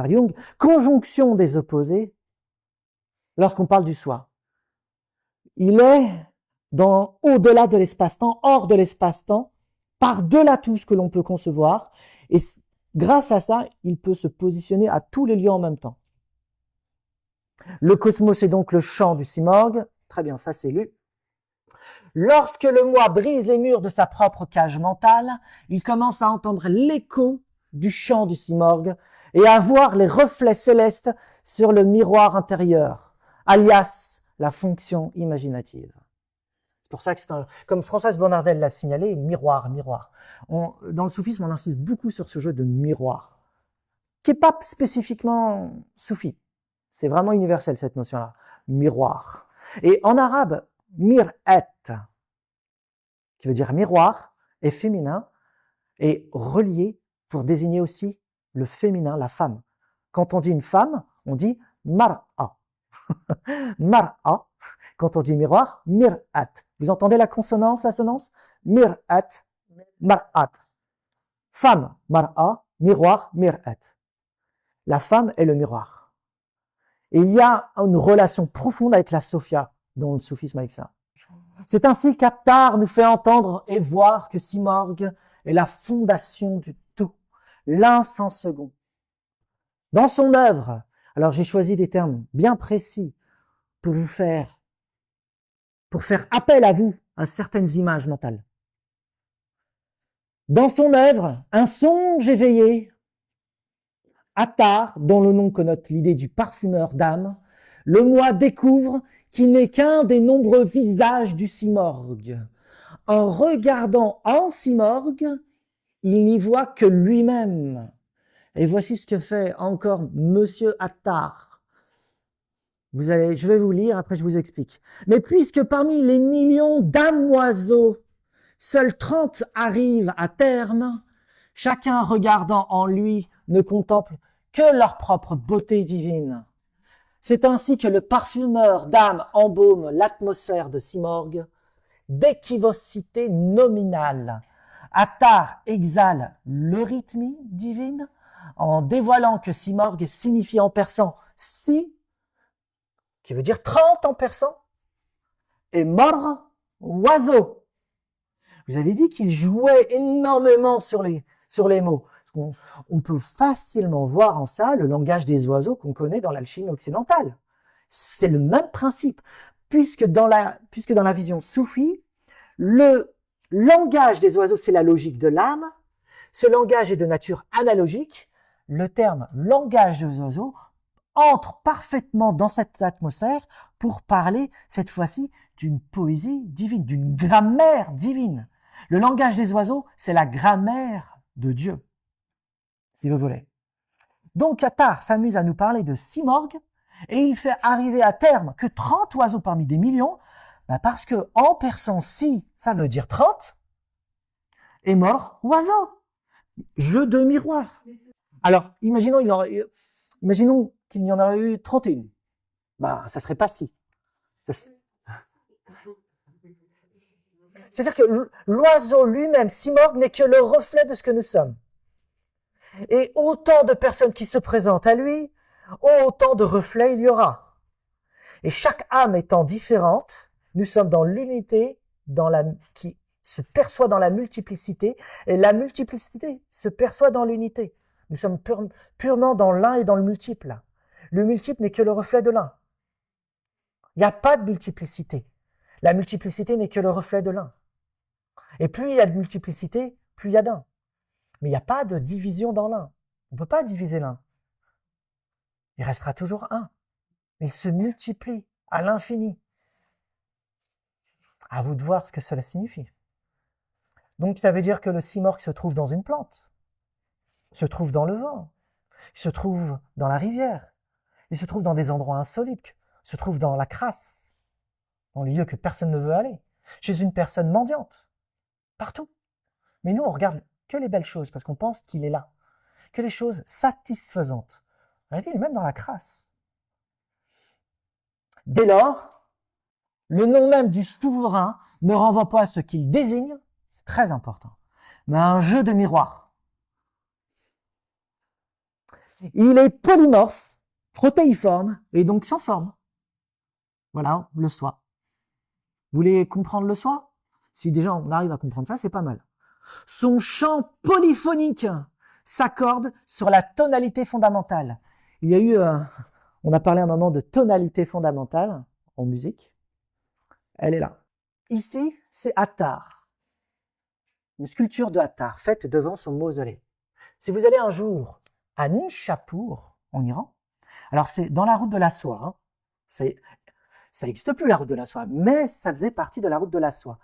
Jung, conjonction des opposés, lorsqu'on parle du soi. Il est au-delà de l'espace-temps, hors de l'espace-temps, par-delà tout ce que l'on peut concevoir, et grâce à ça, il peut se positionner à tous les lieux en même temps. Le cosmos est donc le chant du simorgue. Très bien, ça c'est lu. Lorsque le moi brise les murs de sa propre cage mentale, il commence à entendre l'écho du chant du simorgue et à voir les reflets célestes sur le miroir intérieur, alias la fonction imaginative. C'est pour ça que comme Françoise Bonnardel l'a signalé, miroir, miroir. Dans le soufisme, on insiste beaucoup sur ce jeu de miroir, qui n'est pas spécifiquement soufi. C'est vraiment universel, cette notion-là. Miroir. Et en arabe, mir'at, qui veut dire miroir, est féminin, et relié pour désigner aussi le féminin, la femme. Quand on dit une femme, on dit mar'a. Mar'a. Quand on dit miroir, mir'at. Vous entendez la consonance, l'assonance? Mir'at, mar'at. Femme, mar'a, miroir, mir'at. La femme est le miroir. Et il y a une relation profonde avec la Sophia, dans le soufisme avec ça. C'est ainsi qu'Attar nous fait entendre et voir que Simorgue est la fondation du tout, l'un sans second. Dans son œuvre, alors j'ai choisi des termes bien précis pour faire appel à vous, à certaines images mentales. Dans son œuvre, un songe éveillé, Attar, dont le nom connote l'idée du parfumeur d'âme, le moi découvre qu'il n'est qu'un des nombreux visages du Simorgue. En regardant en Simorgue, il n'y voit que lui-même. Et voici ce que fait encore Monsieur Attar. Je vais vous lire, après je vous explique. Mais puisque parmi les millions d'âmes-oiseaux, seuls 30 arrivent à terme, chacun regardant en lui ne contemple que leur propre beauté divine. C'est ainsi que le parfumeur d'âme embaume l'atmosphère de Simorgue d'équivocité nominale. Attar exhale l'eurythmie divine en dévoilant que Simorgue signifie en persan si, qui veut dire 30 en persan, et mor, oiseau. Vous avez dit qu'il jouait énormément sur les mots. On peut facilement voir en ça le langage des oiseaux qu'on connaît dans l'alchimie occidentale. C'est le même principe, puisque dans la vision soufie, le langage des oiseaux, c'est la logique de l'âme. Ce langage est de nature analogique. Le terme langage des oiseaux entre parfaitement dans cette atmosphère pour parler, cette fois-ci, d'une poésie divine, d'une grammaire divine. Le langage des oiseaux, c'est la grammaire de Dieu, si vous voulez. Donc Attar s'amuse à nous parler de Simorgue et il fait arriver à terme que 30 oiseaux parmi des millions, parce que en persan si, ça veut dire 30, et mort, oiseau. Jeu de miroir. Alors, imaginons qu'il y en aurait eu 31. Ça serait pas si. C'est-à-dire que l'oiseau lui-même, Simorgue, n'est que le reflet de ce que nous sommes. Et autant de personnes qui se présentent à lui, autant de reflets il y aura. Et chaque âme étant différente, nous sommes dans l'unité qui se perçoit dans la multiplicité, et la multiplicité se perçoit dans l'unité. Nous sommes purement dans l'un et dans le multiple. Le multiple n'est que le reflet de l'un. Il n'y a pas de multiplicité. La multiplicité n'est que le reflet de l'un. Et plus il y a de multiplicité, plus il y a d'un. Mais il n'y a pas de division dans l'un. On ne peut pas diviser l'un. Il restera toujours un. Il se multiplie à l'infini. À vous de voir ce que cela signifie. Donc ça veut dire que le Simorgue se trouve dans une plante, se trouve dans le vent, se trouve dans la rivière, il se trouve dans des endroits insolites, se trouve dans la crasse, dans les lieux que personne ne veut aller, chez une personne mendiante, partout. Mais nous, on regarde que les belles choses parce qu'on pense qu'il est là, que les choses satisfaisantes. En réalité, il est même dans la crasse. Dès lors, le nom même du souverain ne renvoie pas à ce qu'il désigne, c'est très important, mais un jeu de miroirs. Il est polymorphe, protéiforme, et donc sans forme. Voilà, le soi. Vous voulez comprendre le soi? Si déjà on arrive à comprendre ça, c'est pas mal. Son chant polyphonique s'accorde sur la tonalité fondamentale. Il y a eu, on a parlé à un moment de tonalité fondamentale en musique. Elle est là. Ici, c'est Attar, une sculpture de Attar faite devant son mausolée. Si vous allez un jour à Nishapur, en Iran, alors c'est dans la route de la soie, hein, ça n'existe plus la route de la soie, mais ça faisait partie de la route de la soie.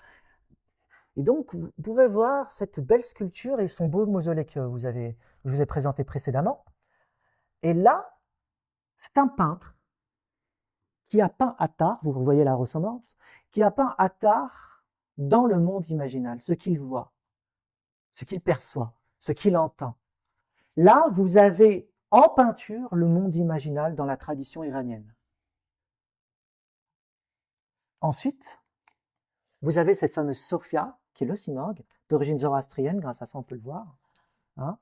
Et donc, vous pouvez voir cette belle sculpture et son beau mausolée que je vous ai présenté précédemment. Et là, c'est un peintre qui a peint Attar, vous voyez la ressemblance, qui a peint Attar dans le monde imaginal, ce qu'il voit, ce qu'il perçoit, ce qu'il entend. Là, vous avez en peinture le monde imaginal dans la tradition iranienne. Ensuite, vous avez cette fameuse Sophia, qui est le Simorgue, d'origine zoroastrienne, grâce à ça on peut le voir, hein,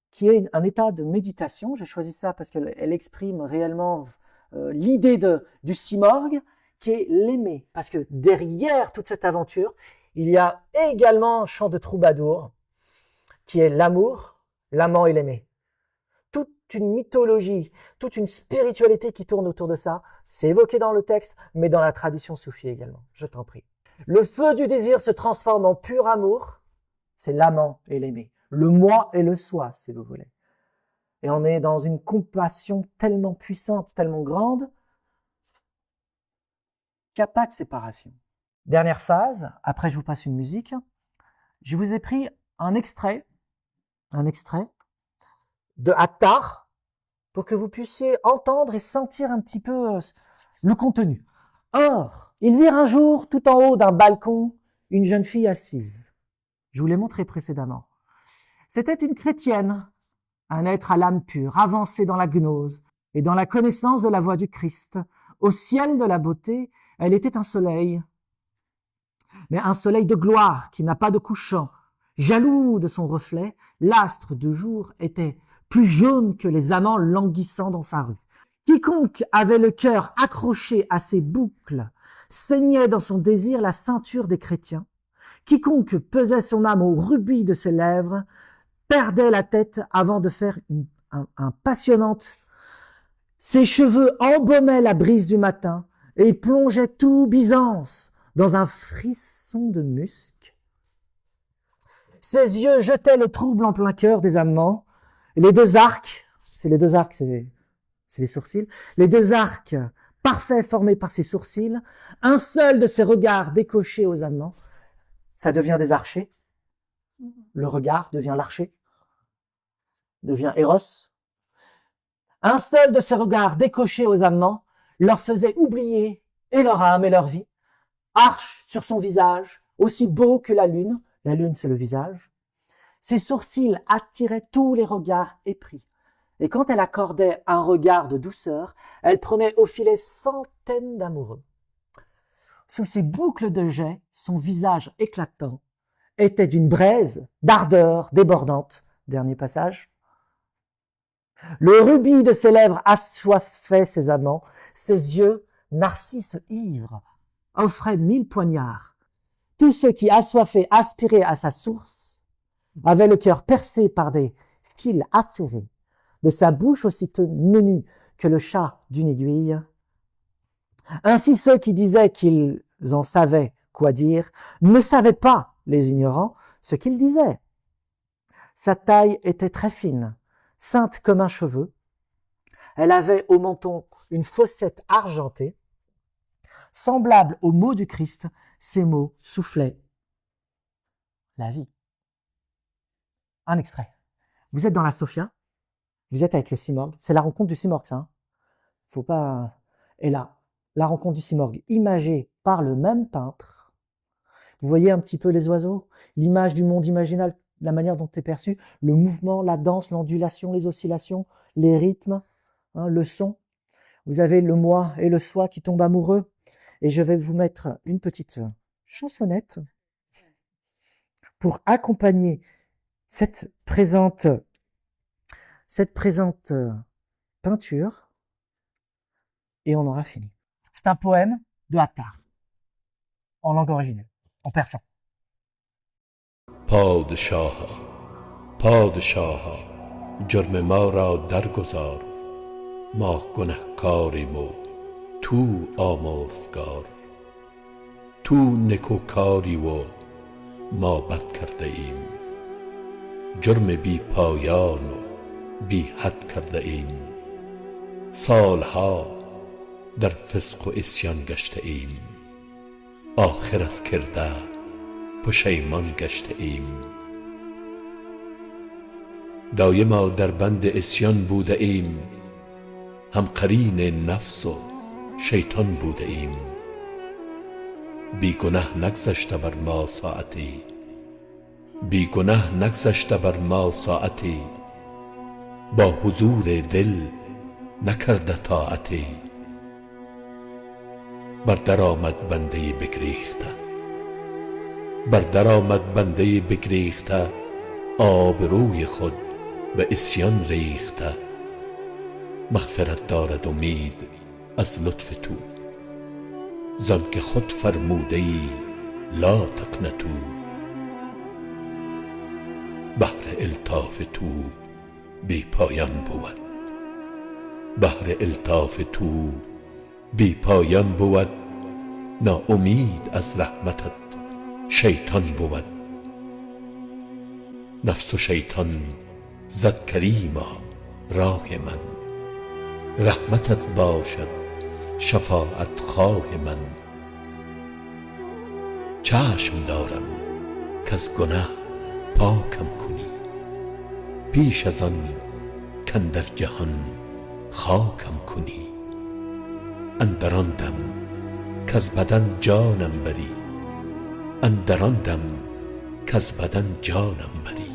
qui est un état de méditation. J'ai choisi ça parce qu'elle exprime réellement l'idée du Simorgue, qui est l'aimer. Parce que derrière toute cette aventure, il y a également un chant de troubadour, qui est l'amour, l'amant et l'aimer. Toute une mythologie, toute une spiritualité qui tourne autour de ça. C'est évoqué dans le texte, mais dans la tradition soufie également. Je t'en prie. Le feu du désir se transforme en pur amour. C'est l'amant et l'aimer. Le moi et le soi, si vous voulez. Et on est dans une compassion tellement puissante, tellement grande, qu'il n'y a pas de séparation. Dernière phase, après je vous passe une musique. Je vous ai pris un extrait de Attar pour que vous puissiez entendre et sentir un petit peu le contenu. Or, ils virent un jour, tout en haut d'un balcon, une jeune fille assise. Je vous l'ai montré précédemment. C'était une chrétienne, un être à l'âme pure, avancé dans la gnose et dans la connaissance de la voix du Christ. Au ciel de la beauté, elle était un soleil, mais un soleil de gloire qui n'a pas de couchant. Jaloux de son reflet, l'astre du jour était plus jaune que les amants languissant dans sa rue. Quiconque avait le cœur accroché à ses boucles saignait dans son désir la ceinture des chrétiens. Quiconque pesait son âme au rubis de ses lèvres perdait la tête avant de faire un passionnante. Ses cheveux embaumaient la brise du matin et plongeaient tout Byzance dans un frisson de musc. Ses yeux jetaient le trouble en plein cœur des amants. Les deux arcs, c'est les sourcils, les deux arcs parfaits formés par ses sourcils, un seul de ses regards décochés aux amants, ça devient des archers. Le regard devient l'archer, devient Eros. Un seul de ses regards décochés aux amants leur faisait oublier et leur âme et leur vie. Arche sur son visage, aussi beau que la lune c'est le visage. Ses sourcils attiraient tous les regards épris. Et quand elle accordait un regard de douceur, elle prenait au filet centaines d'amoureux. Sous ses boucles de jais, son visage éclatant était d'une braise, d'ardeur débordante. Dernier passage. Le rubis de ses lèvres assoiffait ses amants, ses yeux, narcisses ivres, offraient 1000 poignards. Tous ceux qui assoiffaient aspiraient à sa source avaient le cœur percé par des fils acérés, de sa bouche aussi menue que le chat d'une aiguille. Ainsi ceux qui disaient qu'ils en savaient quoi dire ne savaient pas, les ignorants, ce qu'ils disaient. Sa taille était très fine, ceinte comme un cheveu. Elle avait au menton une fossette argentée. Semblable aux mots du Christ, ces mots soufflaient la vie. Un extrait. Vous êtes dans la Sophia, vous êtes avec le Simorgue, c'est la rencontre du Simorgue, ça. Hein, faut pas. Et là, la rencontre du Simorgue, imagée par le même peintre. Vous voyez un petit peu les oiseaux, l'image du monde imaginal, la manière dont c'est perçu, le mouvement, la danse, l'ondulation, les oscillations, les rythmes, hein, le son. Vous avez le moi et le soi qui tombent amoureux. Et je vais vous mettre une petite chansonnette pour accompagner cette présente peinture et on aura fini. C'est un poème de Attar, en langue originelle, en persan. پادشاها پادشاها جرم ما را درگذار ما گنهکاریم و تو آمرزگار تو نکوکاری و ما بد کرده ایم جرم بی پایان و بی حد کرده ایم سالها در فسق و عصیان گشته ایم آخر از کرده پشیمان گشته ایم دایما در بند عصیان بوده ایم هم قرین نفس و شیطان بوده ایم بی گنه نگذشته بر ما ساعتی بی گنه نگذشته بر ما ساعتی با حضور دل نکرده طاعتی بر در آمد بنده بگریخته بر در آمد بنده بگریخته آبروی خود به عصیان ریخته مغفرت دارد امید از لطف تو زان که خود فرموده ای لا تقنطوا بحر الطاف تو بی پایان بود بحر الطاف تو بی پایان بود ناامید از رحمتت شیطان بود نفس و شیطان زد کریما راه من رحمتت باشد شفاعت خواه من چشم دارم کز گنه پاکم کنی پیش از آن کاندر جهان خاکم کنی اندر آن دم کز بدن جانم بری اندر آن دم کز بدن جانم بری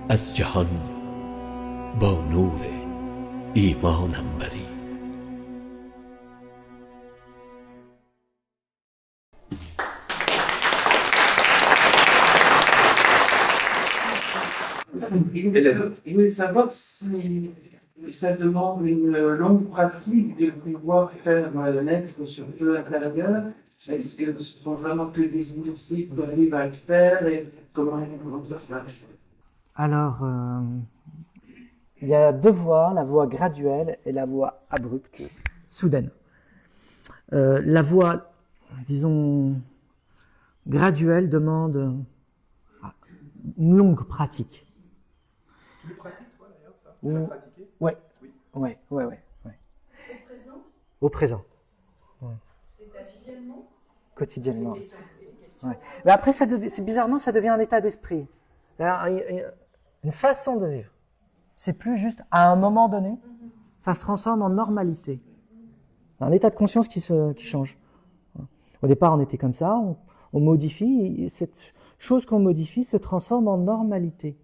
از جهان با نور ایمانم بری Je voulais savoir si ça demande une longue pratique de pouvoir faire naître sur feu intérieur. Est-ce que ce sont vraiment que des exercices qu'on arrive à le faire et comment ça se passe? Alors, il y a deux voies, la voie graduelle et la voie abrupte, soudaine. La voie, disons, graduelle demande une longue pratique. Tu le pratiques, toi, d'ailleurs, ça? Tu l'as pratiqué? Ouais. Oui. Ouais. Au présent, Au présent. c'est quotidiennement. Quotidiennement. Des questions. Ouais. Mais après, bizarrement, ça devient un état d'esprit. Une façon de vivre. C'est plus juste à un moment donné, ça se transforme en normalité. Un état de conscience qui change. Au départ, on était comme ça, on modifie, et cette chose qu'on modifie se transforme en normalité.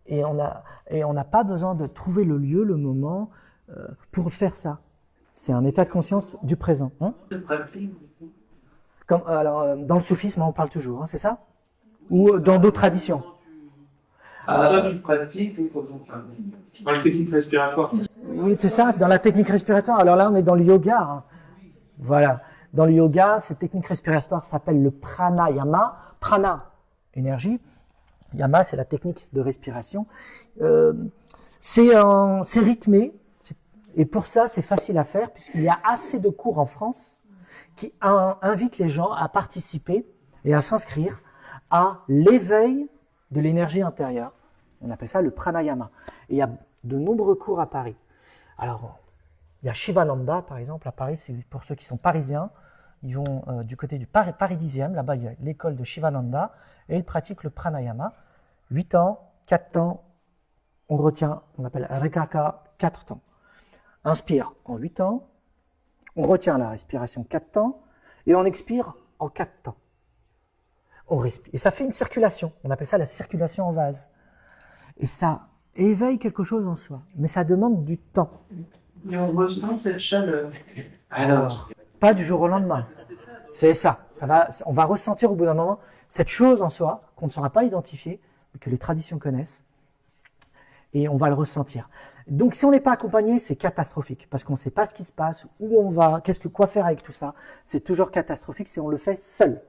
Et on n'a pas besoin de trouver le lieu, le moment pour faire ça. C'est un état de conscience du présent. Hein? C'est pratique. Alors, dans le soufisme, on parle toujours, hein, c'est ça? Ou dans d'autres traditions? Toi, tu pratiques ou comment? Dans les techniques respiratoires. Oui, c'est ça, dans la technique respiratoire. Alors là, on est dans le yoga. Hein. Voilà. Dans le yoga, cette technique respiratoire s'appelle le pranayama. Prana, énergie. Yama, c'est la technique de respiration. C'est rythmé. Et pour ça, c'est facile à faire puisqu'il y a assez de cours en France qui invitent les gens à participer et à s'inscrire à l'éveil de l'énergie intérieure. On appelle ça le pranayama. Et il y a de nombreux cours à Paris. Alors, il y a Shivananda, par exemple, à Paris, c'est pour ceux qui sont parisiens. Ils vont du côté du Paris 10e, là-bas il y a l'école de Shivananda, et ils pratiquent le pranayama. 8 ans, 4 temps, on retient, on appelle Rekaka, 4 temps. Inspire en 8 temps, on retient la respiration 4 temps, et on expire en 4 temps. On respire. Et ça fait une circulation, on appelle ça la circulation en vase. Et ça éveille quelque chose en soi, mais ça demande du temps. Et on ressent cette chaleur. Alors, pas du jour au lendemain. C'est ça. On va ressentir au bout d'un moment cette chose en soi qu'on ne saura pas identifier, que les traditions connaissent, et on va le ressentir. Donc si on n'est pas accompagné, c'est catastrophique, parce qu'on ne sait pas ce qui se passe, où on va, quoi faire avec tout ça. C'est toujours catastrophique si on le fait seul.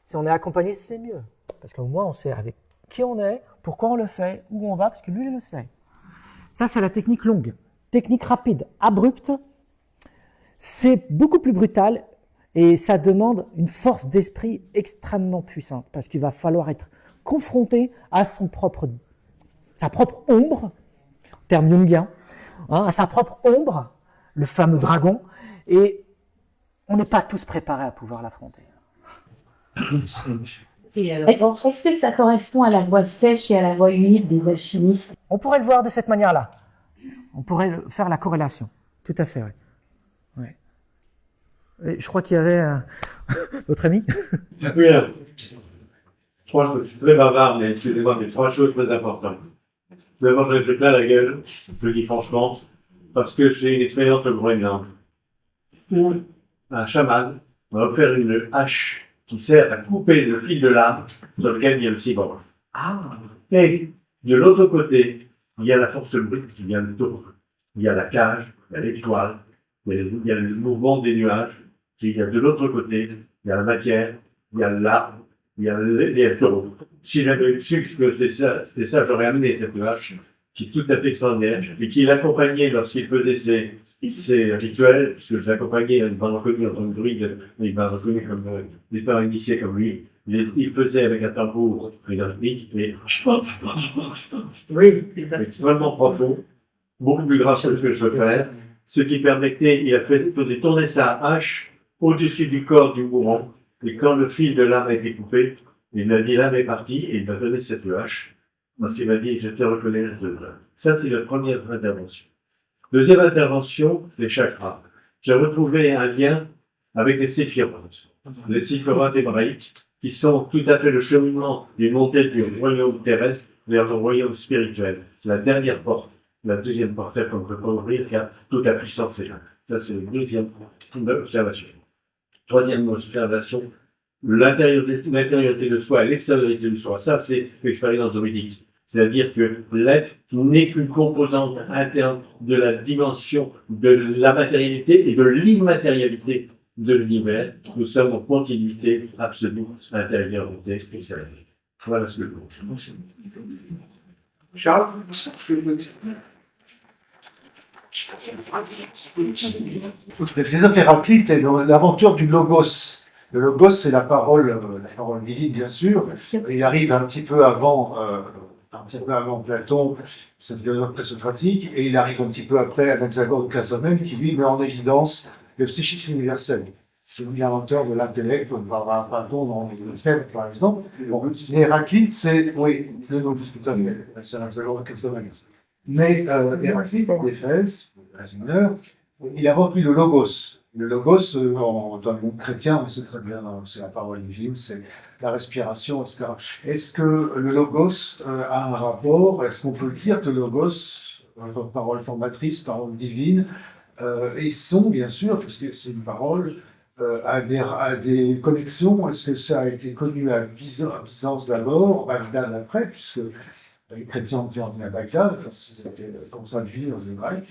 Si on est accompagné, c'est mieux, parce qu'au moins on sait avec qui on est, pourquoi on le fait, où on va, parce que lui, il le sait. Ça, c'est la technique longue. Technique rapide, abrupte, c'est beaucoup plus brutal et ça demande une force d'esprit extrêmement puissante, parce qu'il va falloir être confronté à sa propre ombre, terme jungien, à sa propre ombre, le fameux dragon, et on n'est pas tous préparés à pouvoir l'affronter. Est-ce que ça correspond à la voix sèche et à la voix humide des alchimistes? On pourrait le voir de cette manière-là. On pourrait faire la corrélation. Tout à fait, oui. Ouais. Et je crois qu'il y avait notre ami. Oui, je suis très bavard, mais excusez-moi, mais 3 choses très importantes. D'abord, je plein la gueule, je le dis franchement, parce que j'ai une expérience au Groenland. Un chaman m'a offert une hache qui sert à couper le fil de lame sur lequel il y a le cyborg. Et de l'autre côté, il y a la force brute qui vient de tour. Il y a la cage, il y a l'étoile, il y a le mouvement des nuages. Il y a de l'autre côté, il y a la matière, il y a l'arbre, il y a les taureaux. Si j'avais su que c'était ça, j'aurais amené cette hache, qui est tout à fait extraordinaire, et qui l'accompagnait lorsqu'il faisait ses rituels, puisque je l'accompagnais, il m'a reconnu en tant que druide, il m'a reconnu comme étant initié comme lui. Il faisait avec un tambour une rythmique, et oui, extrêmement profond, beaucoup plus grave que ce que je peux faire, ce qui permettait, il faisait tourner sa hache au-dessus du corps du mourant, et quand le fil de lame a été coupé, il m'a dit l'âme est partie, et il m'a donné cette hache, parce qu'il m'a dit je te reconnais, je te donne. Ça, c'est la première intervention. Deuxième intervention, les chakras. J'ai retrouvé un lien avec les séphirotes. Les séphirotes hébraïques, qui sont tout à fait le cheminement d'une montée du royaume terrestre vers le royaume spirituel. La dernière porte, la deuxième porte qu'on ne peut pas ouvrir, car toute la puissance est là. Ça, c'est la deuxième observation. Troisième observation, l'intériorité de soi et l'extériorité de soi. Ça, c'est l'expérience druidique. C'est-à-dire que l'être n'est qu'une composante interne de la dimension de la matérialité et de l'immatérialité de l'univers. Nous sommes en continuité absolue, intériorité, extériorité. Voilà ce que je pense. Charles, Le philosophe Héraclite est dans l'aventure du logos. Le logos, c'est la parole divine, bien sûr. Il arrive un petit peu avant Platon, c'est un philosophe présocratique, et il arrive un petit peu après Anaxagore de Clazomène, qui lui met en évidence le psychisme universel. C'est l'inventeur de l'intellect, on parlera à Platon dans le fait, par exemple. Bon, Héraclite, c'est, oui, le nom tout à fait, c'est Anaxagore de Clazomène. Mais Héraclite, d'Éphèse, mineur, il a repris le logos. Le logos, dans le monde chrétien, on sait très bien, c'est la parole divine, c'est la respiration, etc. Est-ce que le logos a un rapport? Est-ce qu'on peut dire que le logos, parole formatrice, parole divine, ils sont, bien sûr, parce que c'est une parole, à des connexions? Est-ce que ça a été connu à Byzance d'abord, Bagdad après, puisque les chrétiens ont été emmenés à Bagdad, parce que c'était traduit dans le grec.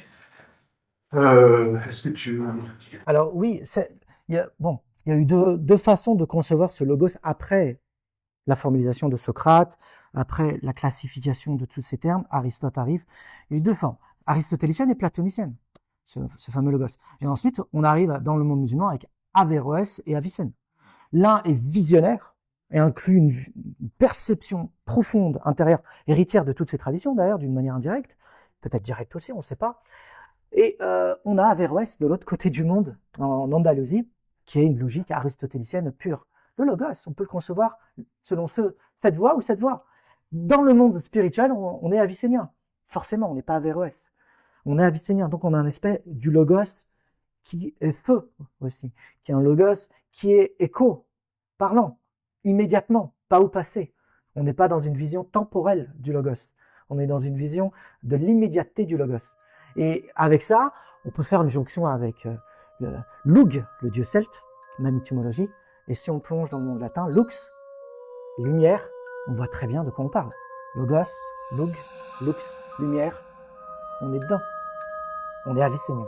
Est-ce que tu... Alors oui, il y a eu deux façons de concevoir ce logos après la formalisation de Socrate, après la classification de tous ces termes. Aristote arrive. Il y a eu deux formes, aristotélicienne et platonicienne, ce fameux logos. Et ensuite, on arrive dans le monde musulman avec Averroès et Avicenne. L'un est visionnaire et inclut une perception profonde, intérieure, héritière de toutes ces traditions d'ailleurs, d'une manière indirecte, peut-être directe aussi, on ne sait pas. Et on a Averroès de l'autre côté du monde, en Andalousie, qui est une logique aristotélicienne pure. Le logos, on peut le concevoir selon cette voie ou cette voie. Dans le monde spirituel, on est avicénien. Forcément, on n'est pas Averroès. On est avicénien, donc on a un aspect du logos qui est feu aussi, qui est un logos qui est écho, parlant, immédiatement, pas au passé. On n'est pas dans une vision temporelle du logos. On est dans une vision de l'immédiateté du logos. Et avec ça, on peut faire une jonction avec le Lug, le dieu celte, ma mythomologie. Et si on plonge dans le monde latin, lux, lumière, on voit très bien de quoi on parle. Logos, lux, lumière. On est dedans. On est avicénien.